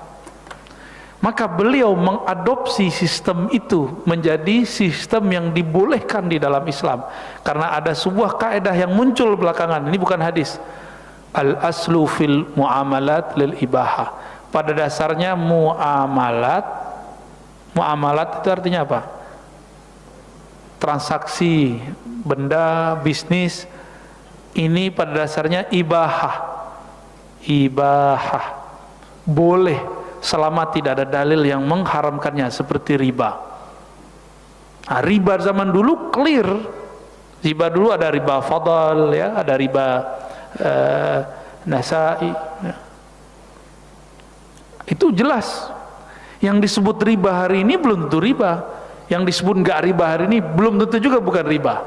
Maka beliau mengadopsi sistem itu menjadi sistem yang dibolehkan di dalam Islam, karena ada sebuah kaidah yang muncul belakangan. Ini bukan hadis. Al aslu fil muamalat lil ibahah. Pada dasarnya muamalat itu artinya apa? Transaksi benda, bisnis, ini pada dasarnya ibahah. Boleh selama tidak ada dalil yang mengharamkannya, seperti riba. Nah, riba zaman dulu clear. Riba dulu ada riba fadal, ya, ada riba nasai, ya. Itu jelas. Yang disebut riba hari ini belum tentu riba. Yang disebut enggak riba hari ini belum tentu juga bukan riba.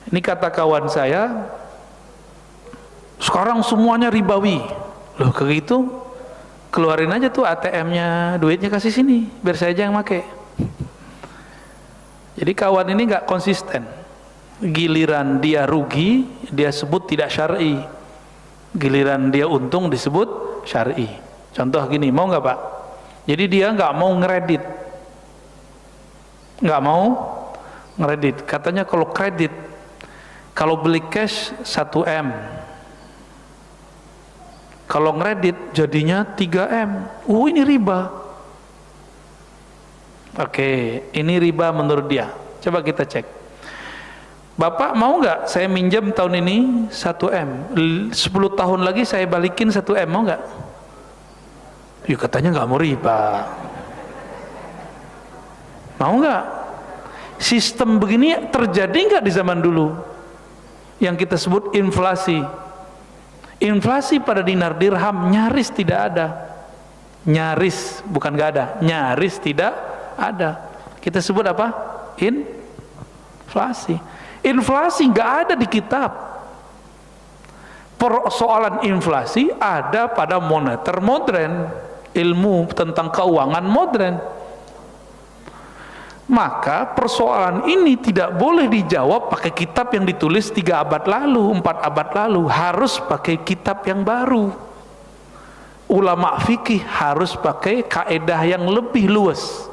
Ini kata kawan saya, sekarang semuanya ribawi. Loh, kayak gitu keluarin aja tuh ATM-nya, duitnya kasih sini biar saya aja yang make. Jadi kawan ini nggak konsisten. Giliran dia rugi dia sebut tidak syar'i, giliran dia untung disebut syar'i. Contoh gini, mau nggak Pak? Jadi dia nggak mau ngeredit, katanya kalau kredit, kalau beli cash 1 M, kalau ngeredit jadinya 3 M. Ini riba. Oke, ini riba menurut dia. Coba kita cek. Bapak mau nggak saya minjem tahun ini 1 M, 10 tahun lagi saya balikin 1 M, mau nggak? Ya katanya nggak mau riba. Mau nggak? Sistem begini terjadi nggak di zaman dulu? Yang kita sebut inflasi. Inflasi pada dinar dirham nyaris tidak ada. Nyaris, bukan nggak ada. Nyaris tidak ada. Kita sebut apa? Inflasi. Inflasi nggak ada di kitab. Persoalan inflasi ada pada moneter modern, ilmu tentang keuangan modern. Maka persoalan ini tidak boleh dijawab pakai kitab yang ditulis 3 abad lalu, 4 abad lalu. Harus pakai kitab yang baru. Ulama fikih harus pakai kaedah yang lebih luas.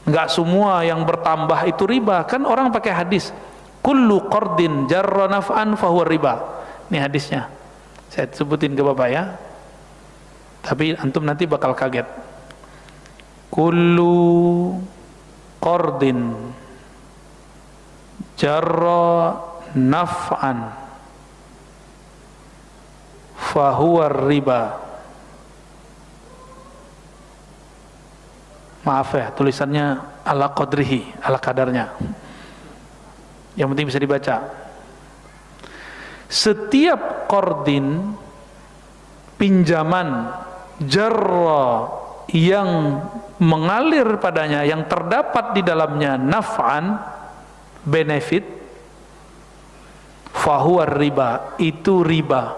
Enggak semua yang bertambah itu riba. Kan orang pakai hadis, kullu qardin jarra naf'an fahuwa riba. Ini hadisnya, saya sebutin ke Bapak ya, tapi antum nanti bakal kaget. Kullu qardin jarra naf'an fahuwa riba. Maaf ya, tulisannya ala qadrihi, ala kadarnya. Yang penting bisa dibaca. Setiap qardin, pinjaman, jarra, yang mengalir padanya, yang terdapat di dalamnya naf'an, benefit, fahuwa riba, itu riba.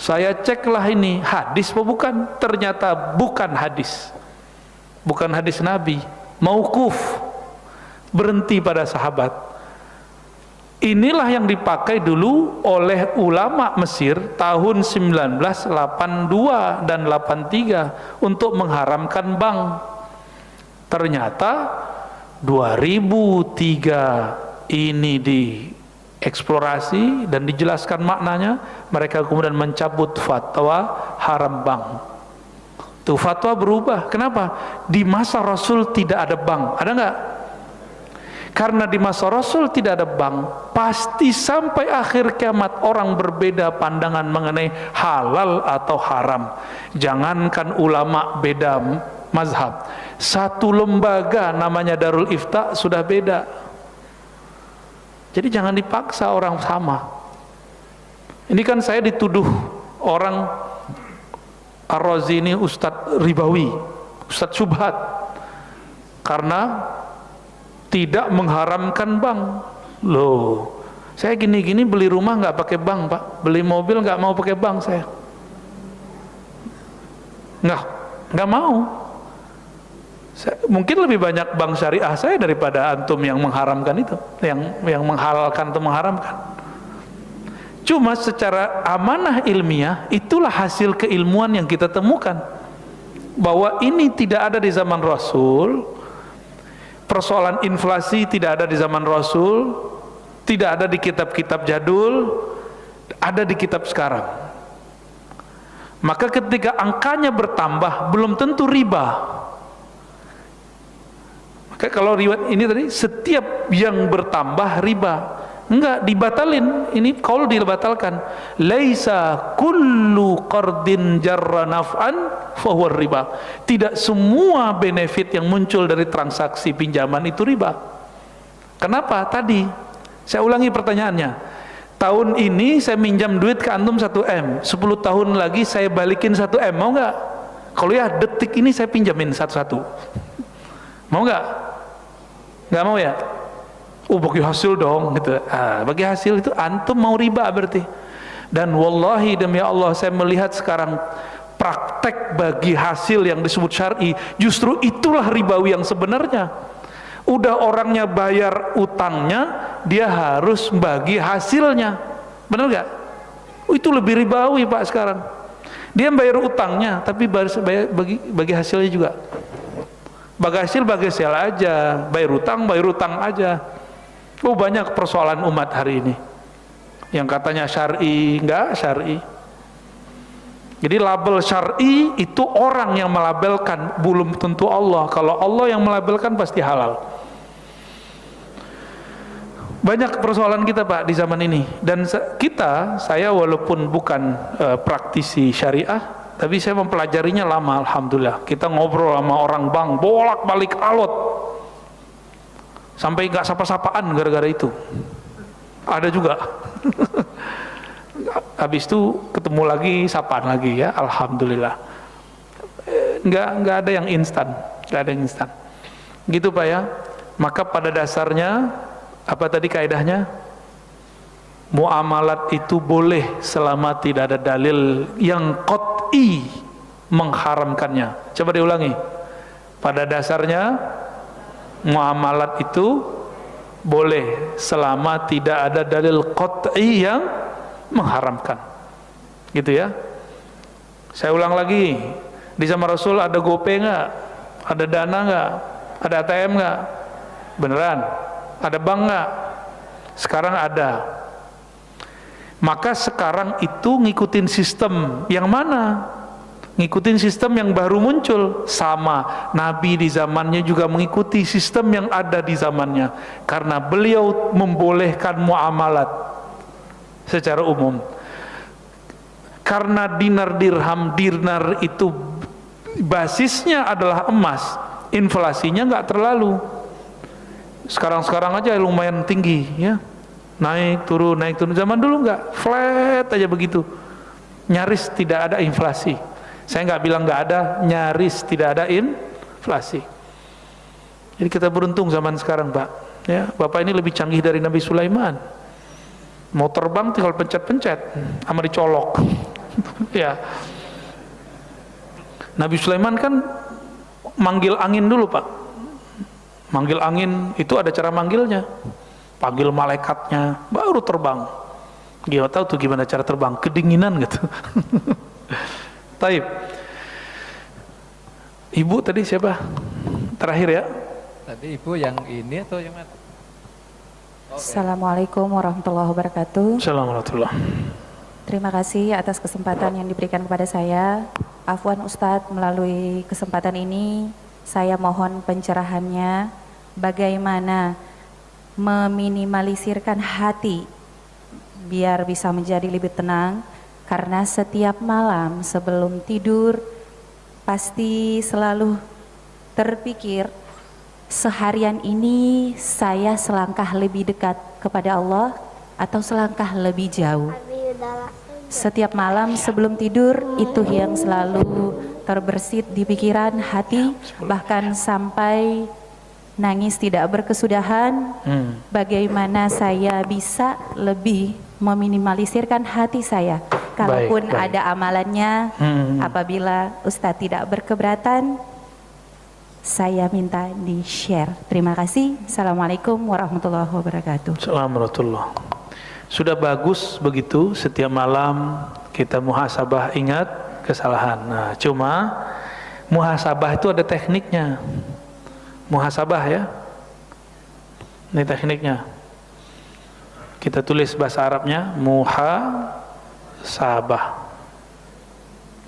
Saya ceklah ini hadis apa bukan, ternyata bukan hadis, bukan hadis Nabi, mauquf, berhenti pada sahabat. Inilah yang dipakai dulu oleh ulama Mesir tahun 1982 dan 83 untuk mengharamkan bank. Ternyata 2003 ini dieksplorasi dan dijelaskan maknanya, mereka kemudian mencabut fatwa haram bank. Tuh fatwa berubah. Kenapa? Di masa Rasul tidak ada bank. Ada nggak? Karena di masa Rasul tidak ada bank, pasti sampai akhir kiamat orang berbeda pandangan mengenai halal atau haram. Jangankan ulama beda mazhab, satu lembaga namanya Darul Ifta sudah beda. Jadi jangan dipaksa orang sama. Ini kan saya dituduh orang Ar-Razi ini Ustadz Ribawi, Ustadz Subhat, karena tidak mengharamkan bank. Loh, saya gini-gini beli rumah nggak pakai bank, Pak. Beli mobil nggak mau pakai bank saya. Nggak mau. Mungkin lebih banyak bank syariah saya daripada antum yang mengharamkan itu, yang menghalalkan atau mengharamkan. Cuma secara amanah ilmiah, itulah hasil keilmuan yang kita temukan, bahwa ini tidak ada di zaman Rasul. Persoalan inflasi tidak ada di zaman Rasul, tidak ada di kitab-kitab jadul, ada di kitab sekarang. Maka ketika angkanya bertambah, belum tentu riba. Maka kalau riwayat ini tadi, setiap yang bertambah riba. Enggak, dibatalin. Ini qaul dibatalkan. Laisa kullu qardin jarra naf'an fahuwa riba. Tidak semua benefit yang muncul dari transaksi pinjaman itu riba. Kenapa? Tadi saya ulangi pertanyaannya. Tahun ini saya minjam duit ke antum 1M, 10 tahun lagi saya balikin 1M, mau nggak? Kalau ya detik ini saya pinjamin satu-satu, mau nggak? Nggak mau ya? Oh, bagi hasil dong gitu. Bagi hasil itu antum mau riba berarti. Dan wallahi demi Allah, saya melihat sekarang praktek bagi hasil yang disebut syar'i, justru itulah ribawi yang sebenarnya. Udah orangnya bayar utangnya, dia harus bagi hasilnya. Benar gak? Itu lebih ribawi Pak sekarang. Dia bayar utangnya, tapi bagi hasilnya juga. Bagi hasil aja, bayar utang aja. Oh, banyak persoalan umat hari ini yang katanya syar'i, enggak syar'i. Jadi label syar'i itu orang yang melabelkan, belum tentu Allah. Kalau Allah yang melabelkan pasti halal. Banyak persoalan kita Pak di zaman ini. Dan saya walaupun bukan praktisi syariah, tapi saya mempelajarinya lama, alhamdulillah. Kita ngobrol sama orang bank, bolak-balik alot, sampai nggak sapa-sapaan gara-gara itu. Ada juga. Habis itu ketemu lagi, sapaan lagi ya, alhamdulillah. Nggak ada yang instan, nggak ada yang instan. Gitu Pak ya. Maka pada dasarnya apa tadi kaidahnya? Muamalat itu boleh selama tidak ada dalil yang qat'i mengharamkannya. Coba diulangi. Pada dasarnya muamalat itu boleh selama tidak ada dalil qat'i yang mengharamkan. Gitu ya. Saya ulang lagi, di zaman Rasul ada GoPay nggak? Ada Dana nggak? Ada ATM nggak? Beneran? Ada bank nggak? Sekarang ada. Maka sekarang itu ngikutin sistem yang mana? Ngikutin sistem yang baru muncul. Sama, Nabi di zamannya juga mengikuti sistem yang ada di zamannya, karena beliau membolehkan muamalat secara umum. Karena dinar itu basisnya adalah emas, inflasinya nggak terlalu. Sekarang aja lumayan tinggi ya, naik turun. Zaman dulu nggak, flat aja begitu, nyaris tidak ada inflasi. Saya nggak bilang nggak ada, nyaris tidak ada inflasi. Jadi kita beruntung zaman sekarang Pak ya. Bapak ini lebih canggih dari Nabi Sulaiman. Mau terbang tinggal pencet-pencet sama dicolok. Ya. Nabi Sulaiman kan manggil angin dulu Pak. Manggil angin itu ada cara manggilnya. panggil malaikatnya, baru terbang. Gimana tahu tuh gimana cara terbang, kedinginan gitu. Taib. Ibu tadi siapa? Terakhir ya. Tadi ibu yang ini atau yang mana? Assalamualaikum warahmatullahi wabarakatuh. Assalamualaikum. Terima kasih atas kesempatan yang diberikan kepada saya. Afwan Ustadz, melalui kesempatan ini saya mohon pencerahannya bagaimana meminimalisirkan hati biar bisa menjadi lebih tenang, karena setiap malam sebelum tidur pasti selalu terpikir seharian ini saya selangkah lebih dekat kepada Allah atau selangkah lebih jauh. Setiap malam sebelum tidur itu yang selalu terbersit di pikiran hati, bahkan sampai nangis tidak berkesudahan. Bagaimana saya bisa lebih meminimalisirkan hati saya? Kalaupun baik. ada amalannya, apabila Ustadz tidak berkeberatan, saya minta di-share. Terima kasih. Assalamualaikum warahmatullahi wabarakatuh. Assalamualaikum. Sudah bagus begitu, setiap malam kita muhasabah, ingat kesalahan. Nah, cuma muhasabah itu ada tekniknya. Muhasabah ya. Ini tekniknya. Kita tulis bahasa Arabnya muhasabah.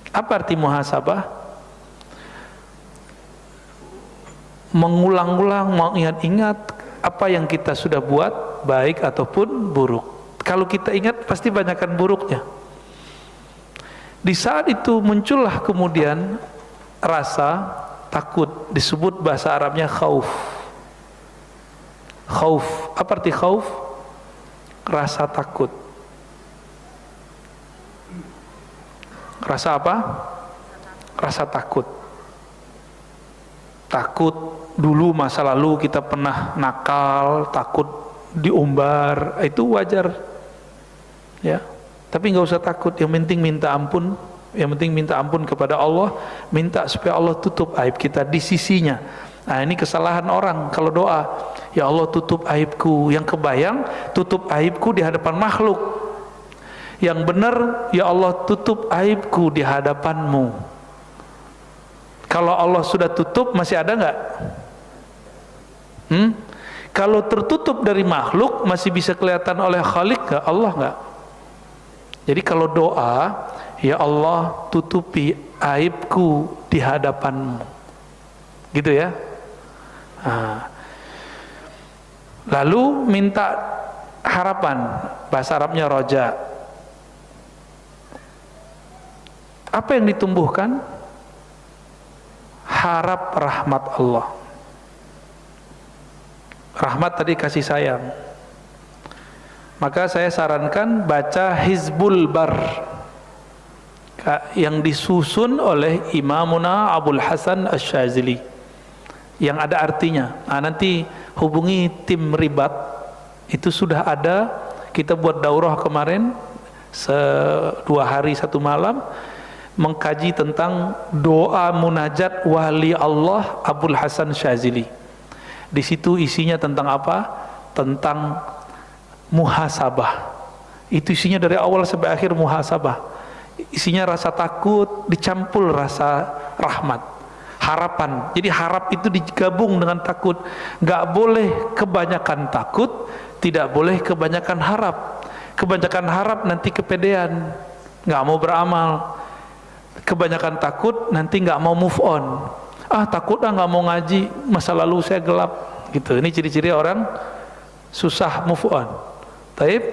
Apa arti muhasabah? Mengulang-ulang, mengingat-ingat apa yang kita sudah buat, baik ataupun buruk. Kalau kita ingat pasti banyakkan buruknya. Di saat itu muncullah kemudian rasa takut, disebut bahasa Arabnya khauf. Khauf, apa arti khauf? Rasa takut. Rasa apa? Rasa takut. Takut dulu masa lalu kita pernah nakal, takut diumbar, itu wajar. Ya, tapi nggak usah takut. Yang penting minta ampun. Yang penting minta ampun kepada Allah, minta supaya Allah tutup aib kita di sisinya. Nah, ini kesalahan orang kalau doa, ya Allah tutup aibku. Yang kebayang tutup aibku di hadapan makhluk. Yang benar, ya Allah tutup aibku di hadapanmu. Kalau Allah sudah tutup, masih ada nggak? Kalau tertutup dari makhluk, masih bisa kelihatan oleh Khalik nggak? Allah nggak? Jadi kalau doa, ya Allah tutupi aibku di hadapanmu, gitu ya. Nah, lalu minta harapan, bahasa Arabnya roja. Apa yang ditumbuhkan? Harap rahmat Allah. Rahmat tadi kasih sayang. Maka saya sarankan baca Hizbul Bar yang disusun oleh Imamuna Abul Hasan Asy-Syadzili, yang ada artinya. Nah, nanti hubungi tim ribat, itu sudah ada. Kita buat daurah kemarin 2 hari 1 malam mengkaji tentang doa munajat wali Allah Abul Hasan Syadzili. Di situ isinya tentang apa? Tentang muhasabah. Itu isinya dari awal sampai akhir muhasabah. Isinya rasa takut dicampur rasa rahmat, harapan. Jadi harap itu digabung dengan takut. Gak boleh kebanyakan takut, tidak boleh kebanyakan harap. Kebanyakan harap nanti kepedean, gak mau beramal. Kebanyakan takut nanti gak mau move on. Takut gak mau ngaji, masa lalu saya gelap gitu. Ini ciri-ciri orang susah move on. Taib.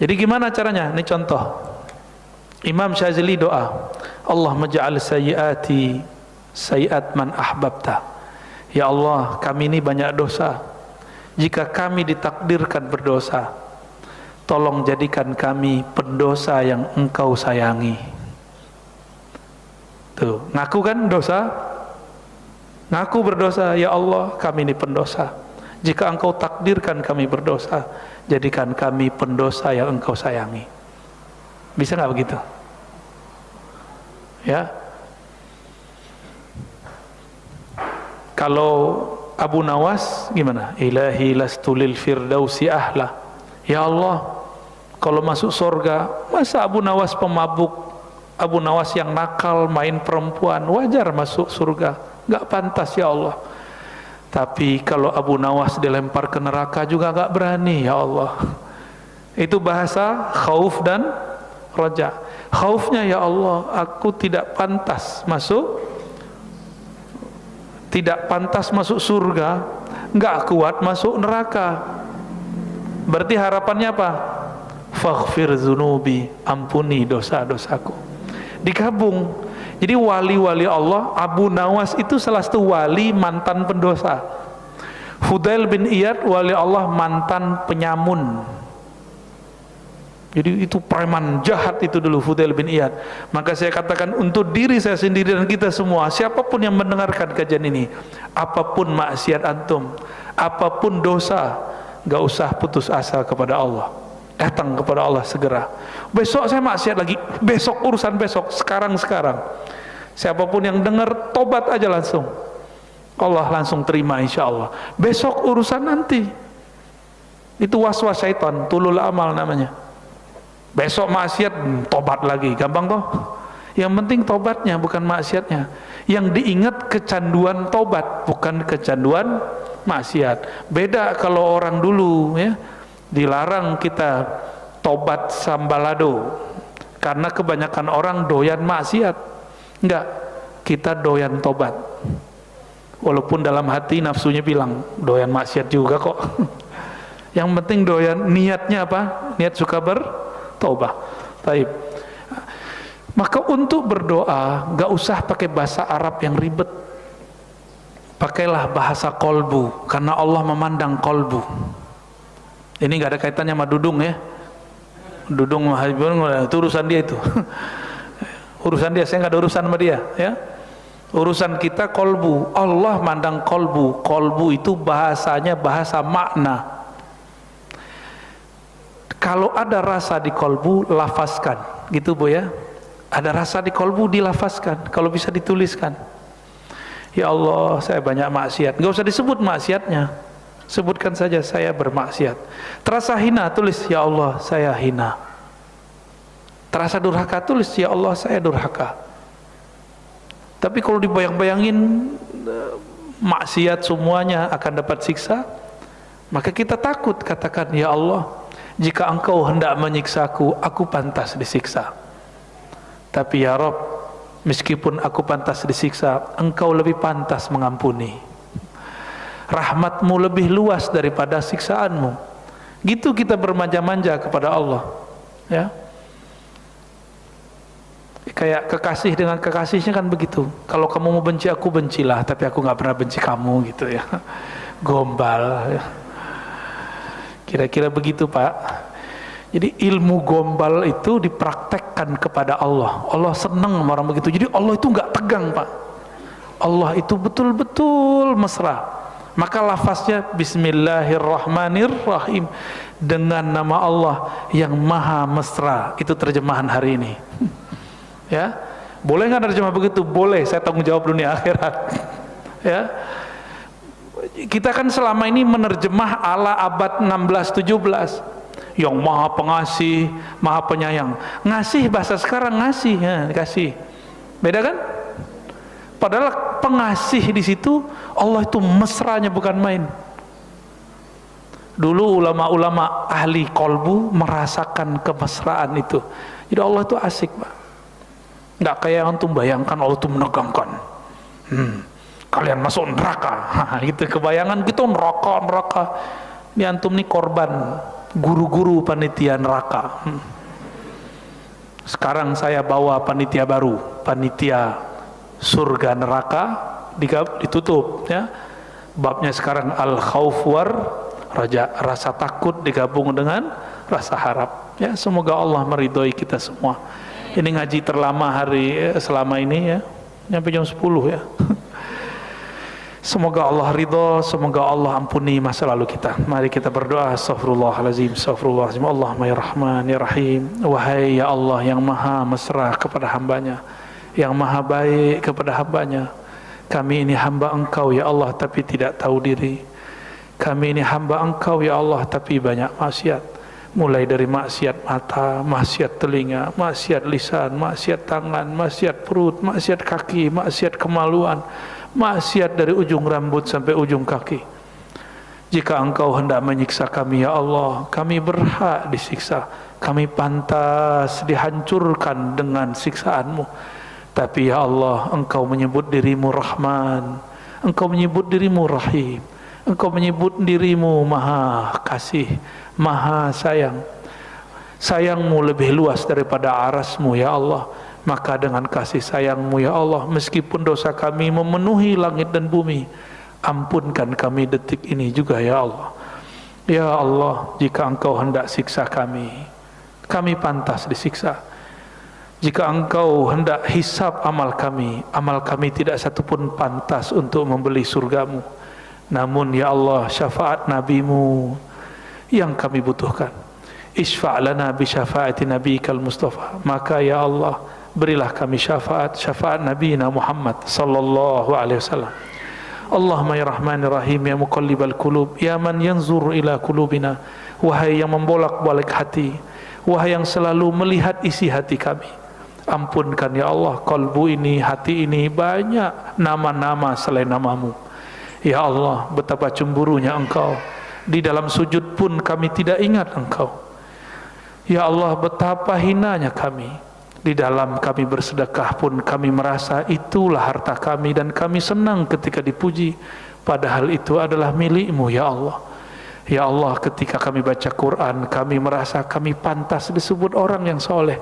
Jadi gimana caranya? Ini contoh. Imam Syadzili doa, Allah maj'al sayyiati sayyiat man ahbabta. Ya Allah, kami ini banyak dosa. Jika kami ditakdirkan berdosa, tolong jadikan kami pendosa yang Engkau sayangi. Tuh, ngaku kan dosa? Ngaku berdosa, ya Allah, kami ini pendosa. Jika Engkau takdirkan kami berdosa, jadikan kami pendosa yang Engkau sayangi. Bisa nggak begitu? Ya. Kalau Abu Nawas gimana? Ilahi lastu lil firdausi ahla. Ya Allah, kalau masuk surga, masa Abu Nawas pemabuk, Abu Nawas yang nakal, main perempuan, wajar masuk surga? Enggak pantas ya Allah. Tapi kalau Abu Nawas dilempar ke neraka juga enggak berani ya Allah. Itu bahasa khauf dan raja. Khaufnya, ya Allah, aku tidak pantas masuk surga, enggak kuat masuk neraka. Berarti harapannya apa? Faghfir dzunubi, ampuni dosa-dosaku. Digabung. Jadi wali-wali Allah, Abu Nawas itu salah satu wali mantan pendosa. Fudail bin Iyad wali Allah mantan penyamun. Jadi itu preman jahat itu dulu Fudail bin Iyad. Maka saya katakan untuk diri saya sendiri dan kita semua, siapapun yang mendengarkan kajian ini, apapun maksiat antum, apapun dosa, gak usah putus asa kepada Allah. Datang kepada Allah segera. Besok saya maksiat lagi, besok urusan besok, sekarang. Siapapun yang dengar, tobat aja langsung. Allah langsung terima insya Allah. Besok urusan nanti. Itu waswas syaitan, tulul amal namanya. Besok maksiat, tobat lagi, gampang toh. Yang penting tobatnya, bukan maksiatnya. Yang diingat kecanduan tobat, bukan kecanduan maksiat. Beda kalau orang dulu ya, dilarang kita tobat sambalado karena kebanyakan orang doyan maksiat. Enggak, kita doyan tobat. Walaupun dalam hati nafsunya bilang doyan maksiat juga kok. Yang penting doyan, niatnya apa? Niat suka bertobat. Baik. Maka untuk berdoa gak usah pakai bahasa Arab yang ribet. Pakailah bahasa kolbu, karena Allah memandang kolbu. Ini gak ada kaitannya sama dudung ya. Dudung itu urusan dia itu. Urusan dia, saya gak ada urusan sama dia ya. Urusan kita kolbu. Allah mandang kolbu. Kolbu itu bahasanya bahasa makna. Kalau ada rasa di kolbu, lafazkan, gitu Bu ya. Ada rasa di kolbu, dilafazkan. Kalau bisa dituliskan. Ya Allah, saya banyak maksiat. Gak usah disebut maksiatnya. Sebutkan saja saya bermaksiat. Terasa hina, tulis ya Allah, saya hina. Terasa durhaka, tulis ya Allah, saya durhaka. Tapi kalau dibayang-bayangin maksiat semuanya akan dapat siksa, maka kita takut, katakan ya Allah, jika engkau hendak menyiksaku, aku pantas disiksa. Tapi ya Rabb, meskipun aku pantas disiksa, engkau lebih pantas mengampuni. Rahmatmu lebih luas daripada siksaanmu. Gitu kita bermanja-manja kepada Allah ya. Kayak kekasih dengan kekasihnya kan begitu. Kalau kamu mau benci aku, bencilah, tapi aku gak pernah benci kamu gitu ya. Gombal ya. Kira-kira begitu Pak. Jadi ilmu gombal itu dipraktekkan kepada Allah. Allah senang sama orang begitu. Jadi Allah itu gak tegang Pak. Allah itu betul-betul mesra. Maka lafaznya Bismillahirrahmanirrahim, dengan nama Allah yang maha mesra. Itu terjemahan hari ini. Ya, boleh nggak terjemah begitu? Boleh, saya tanggung jawab dunia akhirat. Ya, kita kan selama ini menerjemah ala abad 16-17 yang maha pengasih, maha penyayang. Ngasih bahasa sekarang ngasih, ya, kasih. Beda kan? Padahal pengasih di situ Allah itu mesranya bukan main. Dulu ulama-ulama ahli kolbu merasakan kemesraan itu. Jadi Allah itu asik Pak. Nggak kayak antum bayangkan Allah itu menegangkan. Kalian masuk neraka. Gitu kebayangan gitu, neraka. Ini antum nih korban guru-guru panitia neraka. Sekarang saya bawa panitia baru, panitia surga neraka ditutup ya. Babnya sekarang al-khauf war raja, rasa takut digabung dengan rasa harap ya. Semoga Allah meridhoi kita semua. Ini ngaji terlama selama ini ya, nyampe jam 10 ya. Semoga Allah ridho, semoga Allah ampuni masa lalu kita. Mari kita berdoa. Astaghfirullahaladzim, astaghfirullahaladzim. Allahumma ya Rahman ya Rahim. Wahai ya Allah yang maha mesra kepada hambanya, yang maha baik kepada hambanya, Kami ini hamba Engkau ya Allah tapi tidak tahu diri. Kami ini hamba Engkau ya Allah tapi banyak maksiat. Mulai dari maksiat mata, maksiat telinga, maksiat lisan, maksiat tangan, maksiat perut, maksiat kaki, maksiat kemaluan, maksiat dari ujung rambut sampai ujung kaki. Jika Engkau hendak menyiksa kami ya Allah, kami berhak disiksa. Kami pantas dihancurkan dengan siksaan-Mu. Tapi ya Allah, Engkau menyebut dirimu Rahman, Engkau menyebut dirimu Rahim, Engkau menyebut dirimu Maha Kasih, Maha Sayang. Sayang-Mu lebih luas daripada aras-Mu ya Allah. Maka dengan kasih sayang-Mu ya Allah, meskipun dosa kami memenuhi langit dan bumi, ampunkan kami detik ini juga ya Allah. Ya Allah, jika Engkau hendak siksa kami, kami pantas disiksa. Jika Engkau hendak hisab amal kami tidak satupun pantas untuk membeli surga-Mu. Namun ya Allah, syafaat Nabi-Mu yang kami butuhkan. Isfa' lana bi syafaati nabiyikal Mustafa. Maka ya Allah, berilah kami syafaat Nabi Muhammad sallallahu alaihi wasallam. Allahumma ya Rahmanir Rahim, ya muqallibal qulub, ya man yanzur ila qulubina. Wahai yang membolak-balik hati, wahai yang selalu melihat isi hati kami, ampunkan ya Allah kalbu ini, hati ini banyak nama-nama selain nama-Mu. Ya Allah, betapa cemburunya Engkau. Di dalam sujud pun kami tidak ingat Engkau. Ya Allah, betapa hinanya kami. Di dalam kami bersedekah pun kami merasa itulah harta kami, dan kami senang ketika dipuji, padahal itu adalah milik-Mu ya Allah. Ya Allah, ketika kami baca Quran, kami merasa kami pantas disebut orang yang soleh,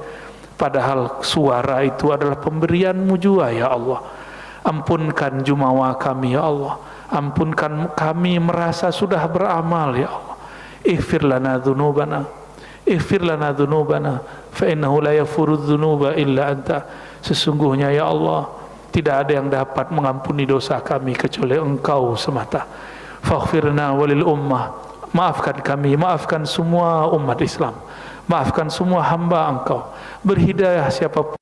padahal suara itu adalah pemberian-Mu juga ya Allah. Ampunkan jumawa kami ya Allah. Ampunkan kami merasa sudah beramal ya Allah. Ighfir lana dzunubana, ighfir lana dzunubana, fa innahu la yaghfiru dzunuba illa anta. Sesungguhnya ya Allah, tidak ada yang dapat mengampuni dosa kami kecuali Engkau semata. Faghfirna walil ummah, maafkan kami, maafkan semua umat Islam, maafkan semua hamba Engkau. Berhidayah siapapun